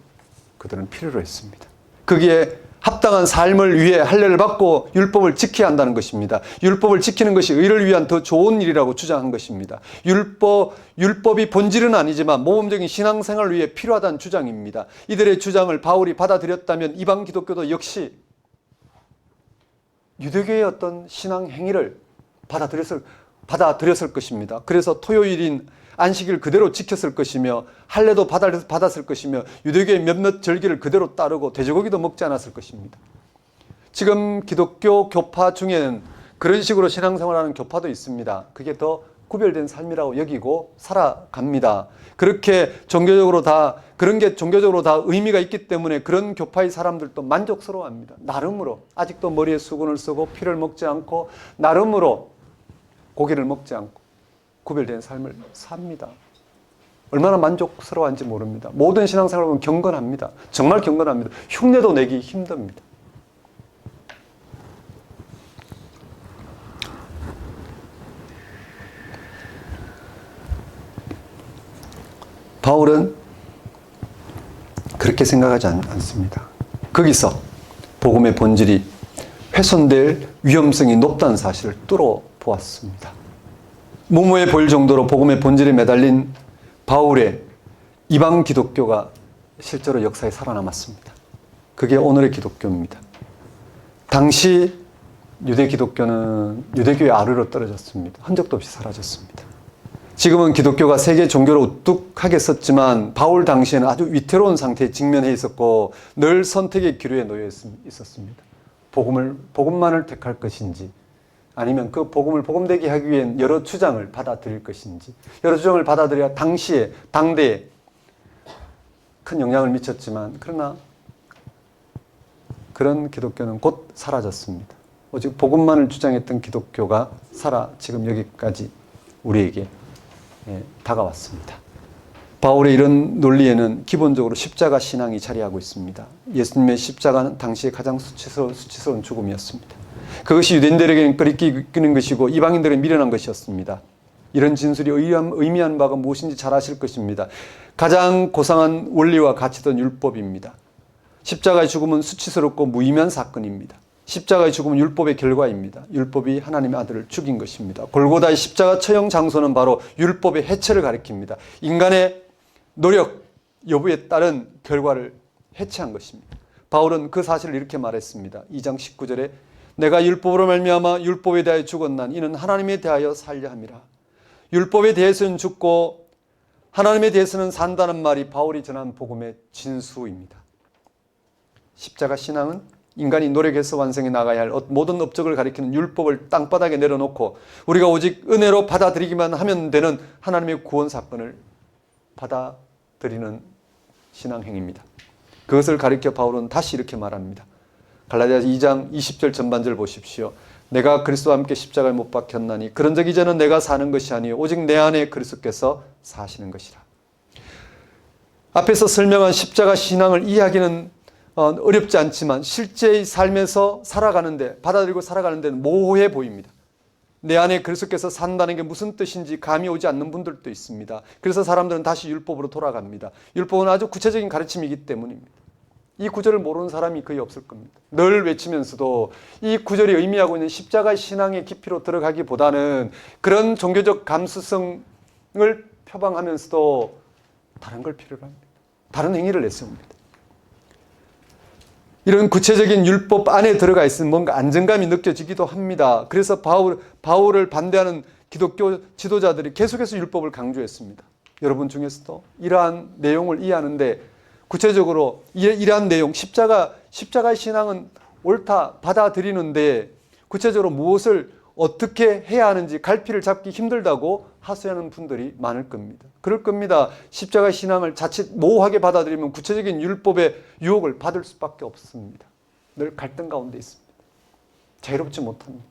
그들은 필요로 했습니다. 거기에 합당한 삶을 위해 할례를 받고 율법을 지켜야 한다는 것입니다. 율법을 지키는 것이 의를 위한 더 좋은 일이라고 주장한 것입니다. 율법이 본질은 아니지만 모범적인 신앙생활을 위해 필요하다는 주장입니다. 이들의 주장을 바울이 받아들였다면 이방 기독교도 역시 유대교의 어떤 신앙 행위를 받아들였을 것입니다. 그래서 토요일인 안식일 그대로 지켰을 것이며 할례도 받았을 것이며 유대교의 몇몇 절기를 그대로 따르고 돼지고기도 먹지 않았을 것입니다. 지금 기독교 교파 중에는 그런 식으로 신앙생활하는 교파도 있습니다. 그게 더 구별된 삶이라고 여기고 살아갑니다. 그렇게 종교적으로 다, 그런 게 종교적으로 다 의미가 있기 때문에 그런 교파의 사람들도 만족스러워합니다. 나름으로 아직도 머리에 수건을 쓰고 피를 먹지 않고 나름으로 고기를 먹지 않고 구별된 삶을 삽니다. 얼마나 만족스러워한지 모릅니다. 모든 신앙생활을 보면 경건합니다. 정말 경건합니다. 흉내도 내기 힘듭니다. 바울은 그렇게 생각하지 않습니다. 거기서 복음의 본질이 훼손될 위험성이 높다는 사실을 뚫어보았습니다. 무모해 보일 정도로 복음의 본질에 매달린 바울의 이방 기독교가 실제로 역사에 살아남았습니다. 그게 오늘의 기독교입니다. 당시 유대 기독교는 유대교의 아래로 떨어졌습니다. 흔적도 없이 사라졌습니다. 지금은 기독교가 세계 종교로 우뚝하게 썼지만 바울 당시에는 아주 위태로운 상태에 직면해 있었고 늘 선택의 기로에 놓여 있었습니다. 복음만을 택할 것인지 아니면 그 복음을 복음되게 하기 위한 여러 주장을 받아들일 것인지, 여러 주장을 받아들여야 당대에 큰 영향을 미쳤지만 그러나 그런 기독교는 곧 사라졌습니다. 오직 복음만을 주장했던 기독교가 지금 여기까지 우리에게 다가왔습니다. 바울의 이런 논리에는 기본적으로 십자가 신앙이 자리하고 있습니다. 예수님의 십자가는 당시에 가장 수치스러운 죽음이었습니다. 그것이 유대인들에게는 끓이기는 것이고 이방인들에게 미련한 것이었습니다. 이런 진술이 의미하는 바가 무엇인지 잘 아실 것입니다. 가장 고상한 원리와 가치던 율법입니다. 십자가의 죽음은 수치스럽고 무의미한 사건입니다. 십자가의 죽음은 율법의 결과입니다. 율법이 하나님의 아들을 죽인 것입니다. 골고다의 십자가 처형 장소는 바로 율법의 해체를 가리킵니다. 인간의 노력, 여부에 따른 결과를 해체한 것입니다. 바울은 그 사실을 이렇게 말했습니다. 2장 19절에 내가 율법으로 말미암아 율법에 대하여 죽었난 이는 하나님에 대하여 살려 함이라. 율법에 대해서는 죽고 하나님에 대해서는 산다는 말이 바울이 전한 복음의 진수입니다. 십자가 신앙은 인간이 노력해서 완성해 나가야 할 모든 업적을 가리키는 율법을 땅바닥에 내려놓고 우리가 오직 은혜로 받아들이기만 하면 되는 하나님의 구원 사건을 받아들이는 신앙행위입니다. 그것을 가리켜 바울은 다시 이렇게 말합니다. 갈라디아서 2장 20절 전반절 보십시오. 내가 그리스도와 함께 십자가에 못 박혔나니 그런즉 이제는 내가 사는 것이 아니요 오직 내 안에 그리스도께서 사시는 것이라. 앞에서 설명한 십자가 신앙을 이해하기는 어렵지 않지만 실제의 삶에서 받아들이고 살아가는 데는 모호해 보입니다. 내 안에 그리스도께서 산다는 게 무슨 뜻인지 감이 오지 않는 분들도 있습니다. 그래서 사람들은 다시 율법으로 돌아갑니다. 율법은 아주 구체적인 가르침이기 때문입니다. 이 구절을 모르는 사람이 거의 없을 겁니다. 늘 외치면서도 이 구절이 의미하고 있는 십자가 신앙의 깊이로 들어가기보다는 그런 종교적 감수성을 표방하면서도 다른 걸 필요로 합니다. 다른 행위를 내세웁니다. 이런 구체적인 율법 안에 들어가 있으면 뭔가 안정감이 느껴지기도 합니다. 그래서 바울을 반대하는 기독교 지도자들이 계속해서 율법을 강조했습니다. 여러분 중에서도 이러한 내용을 이해하는데 구체적으로 이러한 내용, 십자가의 신앙은 옳다 받아들이는데 구체적으로 무엇을 어떻게 해야 하는지 갈피를 잡기 힘들다고 하소연하는 분들이 많을 겁니다. 그럴 겁니다. 십자가 신앙을 자칫 모호하게 받아들이면 구체적인 율법의 유혹을 받을 수밖에 없습니다. 늘 갈등 가운데 있습니다. 자유롭지 못합니다.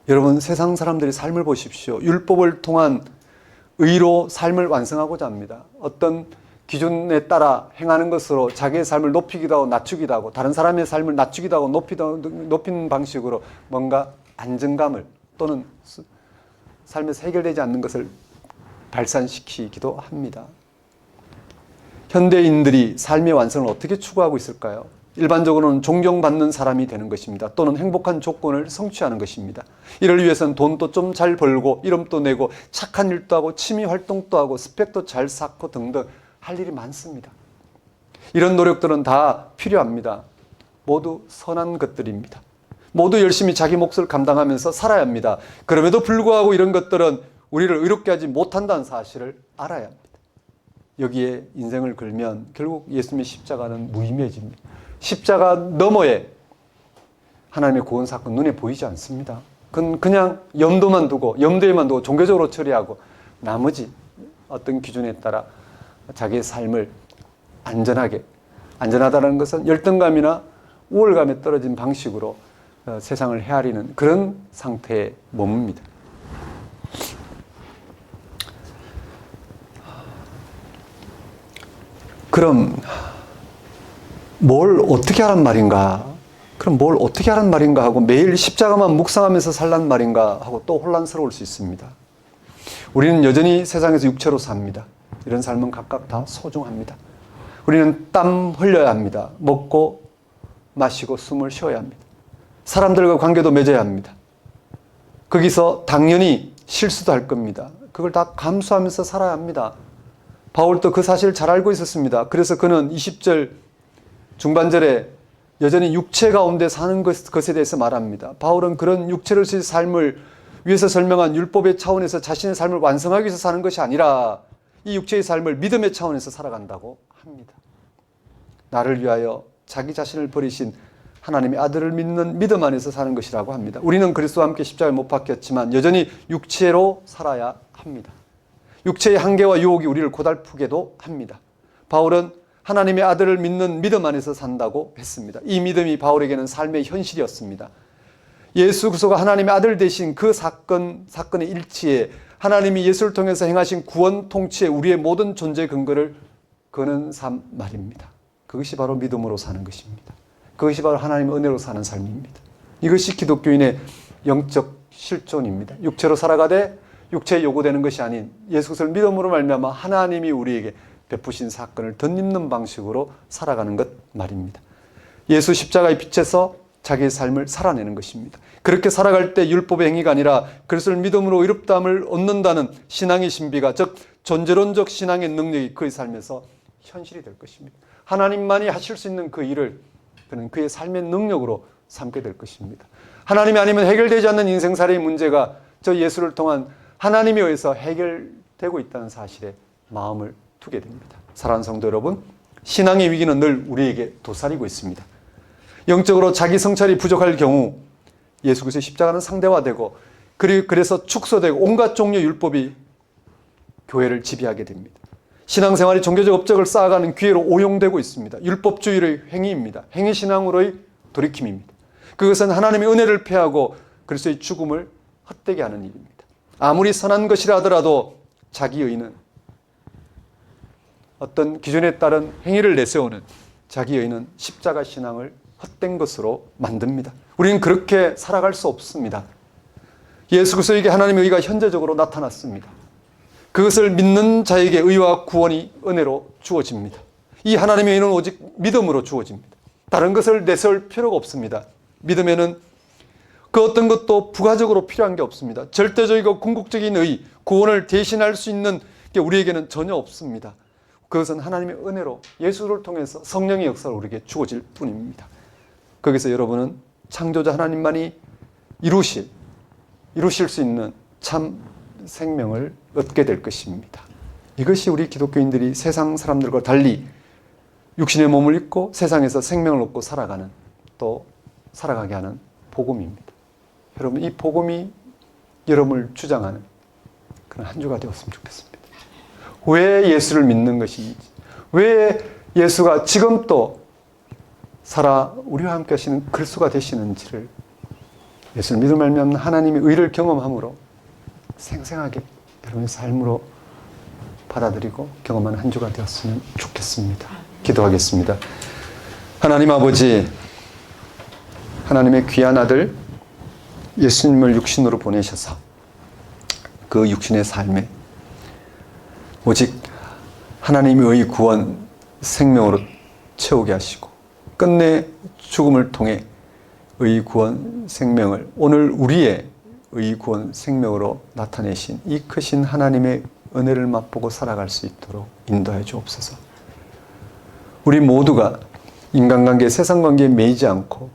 여러분 세상 사람들이 삶을 보십시오. 율법을 통한 의로 삶을 완성하고자 합니다. 어떤 기준에 따라 행하는 것으로 자기의 삶을 높이기도 하고 낮추기도 하고 다른 사람의 삶을 낮추기도 하고 높이는 방식으로 뭔가 안정감을 또는 삶에서 해결되지 않는 것을 발산시키기도 합니다. 현대인들이 삶의 완성을 어떻게 추구하고 있을까요? 일반적으로는 존경받는 사람이 되는 것입니다. 또는 행복한 조건을 성취하는 것입니다. 이를 위해서는 돈도 좀 잘 벌고 이름도 내고 착한 일도 하고 취미 활동도 하고 스펙도 잘 쌓고 등등 할 일이 많습니다. 이런 노력들은 다 필요합니다. 모두 선한 것들입니다. 모두 열심히 자기 몫을 감당하면서 살아야 합니다. 그럼에도 불구하고 이런 것들은 우리를 의롭게 하지 못한다는 사실을 알아야 합니다. 여기에 인생을 걸면 결국 예수님의 십자가는 무의미해집니다. 십자가 너머에 하나님의 구원 사건 눈에 보이지 않습니다. 그냥 염두에만 두고 종교적으로 처리하고 나머지 어떤 기준에 따라 자기의 삶을 안전하다는 것은 열등감이나 우월감에 떨어진 방식으로 세상을 헤아리는 그런 상태에 머뭅니다. 그럼 뭘 어떻게 하란 말인가? 하고 매일 십자가만 묵상하면서 살란 말인가? 하고 또 혼란스러울 수 있습니다. 우리는 여전히 세상에서 육체로 삽니다. 이런 삶은 각각 다 소중합니다. 우리는 땀 흘려야 합니다. 먹고 마시고 숨을 쉬어야 합니다. 사람들과 관계도 맺어야 합니다. 거기서 당연히 실수도 할 겁니다. 그걸 다 감수하면서 살아야 합니다. 바울도 그 사실을 잘 알고 있었습니다. 그래서 그는 20절 중반절에 여전히 육체 가운데 사는 것에 대해서 말합니다. 바울은 그런 육체로서의 삶을 위에서 설명한 율법의 차원에서 자신의 삶을 완성하기 위해서 사는 것이 아니라 이 육체의 삶을 믿음의 차원에서 살아간다고 합니다. 나를 위하여 자기 자신을 버리신 하나님의 아들을 믿는 믿음 안에서 사는 것이라고 합니다. 우리는 그리스도와 함께 십자가에 못 박혔지만 여전히 육체로 살아야 합니다. 육체의 한계와 유혹이 우리를 고달프게도 합니다. 바울은 하나님의 아들을 믿는 믿음 안에서 산다고 했습니다. 이 믿음이 바울에게는 삶의 현실이었습니다. 예수 그리스도가 하나님의 아들 되신 그 사건의 일치에 하나님이 예수를 통해서 행하신 구원 통치에 우리의 모든 존재 근거를 거는 삶 말입니다. 그것이 바로 믿음으로 사는 것입니다. 그것이 바로 하나님의 은혜로 사는 삶입니다. 이것이 기독교인의 영적 실존입니다. 육체로 살아가되 육체에 요구되는 것이 아닌 예수 그리스도를 믿음으로 말미암아 하나님이 우리에게 베푸신 사건을 덧입는 방식으로 살아가는 것 말입니다. 예수 십자가의 빛에서 자기의 삶을 살아내는 것입니다. 그렇게 살아갈 때 율법의 행위가 아니라 그리스도를 믿음으로 의롭다함을 얻는다는 신앙의 신비가, 즉 존재론적 신앙의 능력이 그의 삶에서 현실이 될 것입니다. 하나님만이 하실 수 있는 그 일을 그는 그의 삶의 능력으로 삼게 될 것입니다. 하나님이 아니면 해결되지 않는 인생살이의 문제가 저 예수를 통한 하나님에 의해서 해결되고 있다는 사실에 마음을 두게 됩니다. 사랑하는 성도 여러분, 신앙의 위기는 늘 우리에게 도사리고 있습니다. 영적으로 자기 성찰이 부족할 경우 예수 그리스도의 십자가는 상대화되고 그래서 축소되고 온갖 종류의 율법이 교회를 지배하게 됩니다. 신앙생활이 종교적 업적을 쌓아가는 기회로 오용되고 있습니다. 율법주의의 행위입니다. 행위신앙으로의 돌이킴입니다. 그것은 하나님의 은혜를 폐하고 그리스도의 죽음을 헛되게 하는 일입니다. 아무리 선한 것이라 하더라도 자기 의는, 어떤 기준에 따른 행위를 내세우는 자기 의는 십자가 신앙을 헛된 것으로 만듭니다. 우리는 그렇게 살아갈 수 없습니다. 예수 그리스도에게 하나님의 의가 현재적으로 나타났습니다. 그것을 믿는 자에게 의와 구원이 은혜로 주어집니다. 이 하나님의 의는 오직 믿음으로 주어집니다. 다른 것을 내세울 필요가 없습니다. 믿음에는 그 어떤 것도 부가적으로 필요한 게 없습니다. 절대적이고 궁극적인 의, 구원을 대신할 수 있는 게 우리에게는 전혀 없습니다. 그것은 하나님의 은혜로 예수를 통해서 성령의 역사를 우리에게 주어질 뿐입니다. 거기서 여러분은 창조자 하나님만이 이루실 수 있는 참 생명을 얻게 될 것입니다. 이것이 우리 기독교인들이 세상 사람들과 달리 육신의 몸을 입고 세상에서 생명을 얻고 살아가는, 또 살아가게 하는 복음입니다. 여러분, 이 복음이 여러분을 주장하는 그런 한 주가 되었으면 좋겠습니다. 왜 예수를 믿는 것인지, 왜 예수가 지금 또 살아 우리와 함께 하시는 그리스도가 되시는지를, 예수를 믿음을 말미암는 하나님의 의를 경험함으로 생생하게 여러분의 삶으로 받아들이고 경험하는 한 주가 되었으면 좋겠습니다. 기도하겠습니다. 하나님 아버지, 하나님의 귀한 아들 예수님을 육신으로 보내셔서 그 육신의 삶에 오직 하나님의 의 구원 생명으로 채우게 하시고 끝내 죽음을 통해 의 구원 생명을 오늘 우리의 의 구원 생명으로 나타내신 이 크신 하나님의 은혜를 맛보고 살아갈 수 있도록 인도해 주옵소서. 우리 모두가 인간관계, 세상관계에 매이지 않고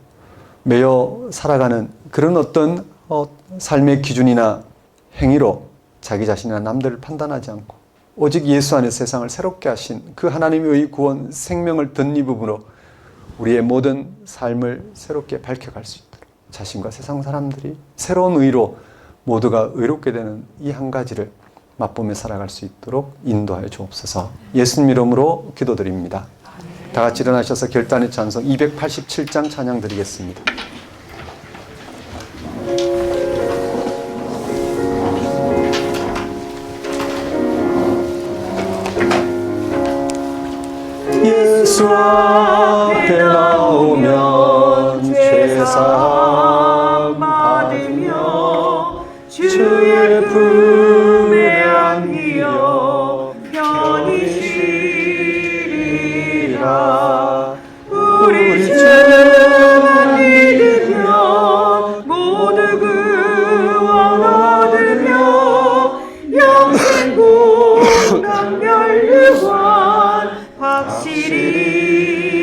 매여 살아가는 그런 어떤 삶의 기준이나 행위로 자기 자신이나 남들을 판단하지 않고 오직 예수 안에 세상을 새롭게 하신 그 하나님의 구원 생명을 덧입음으로 우리의 모든 삶을 새롭게 밝혀갈 수 있도록 자신과 세상 사람들이 새로운 의로 모두가 의롭게 되는 이 한 가지를 맛보며 살아갈 수 있도록 인도하여 주옵소서. 예수님 이름으로 기도드립니다. 다 같이 일어나셔서 결단의 찬송 287장 찬양 드리겠습니다. 예수 앞에 나오면 죄사함 받으며 주의 품에 안기어 편히 쉬리라. 우리 주만 믿으면 모두 구원 얻으며 영생 공감 멸류관 확실히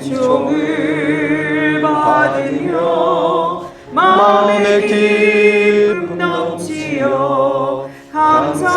은총을 받으며 마음의 기쁨 넘치어 감사하리라.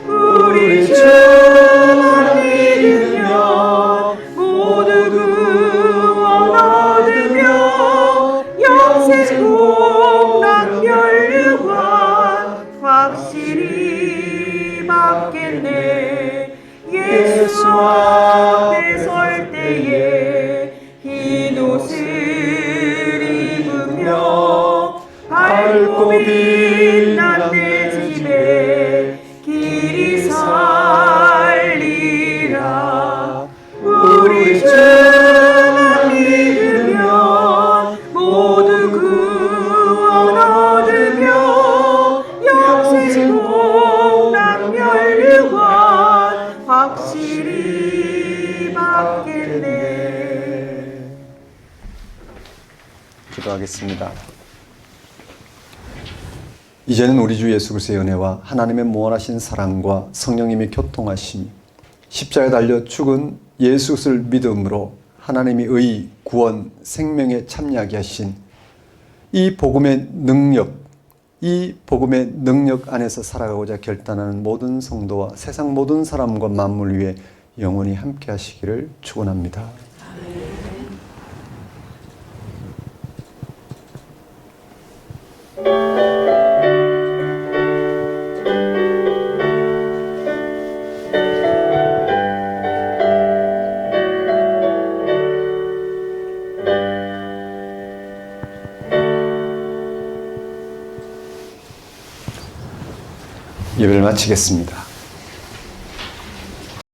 우리 주만 믿으며 모두 구원 얻으며 영생 복락 멸류관 확실히 받겠네. 예수 앞에 설 때에 흰 옷을 입으며 밝고 빛난 내 집에 길이 살리라. 우리 주만 믿으면 모두 구원 얻으며 영생 복락 멸류관 확실히 받겠네. 기도하겠습니다. 이제는 우리 주 예수 그리스도의 은혜와 하나님의 무한하신 사랑과 성령님의 교통하심이 십자가에 달려 죽은 예수 그리스도를 믿음으로 하나님이 의, 구원, 생명에 참여하게 하신 이 복음의 능력 안에서 살아가고자 결단하는 모든 성도와 세상 모든 사람과 만물 위에 영원히 함께 하시기를 축원합니다. 예배를 마치겠습니다.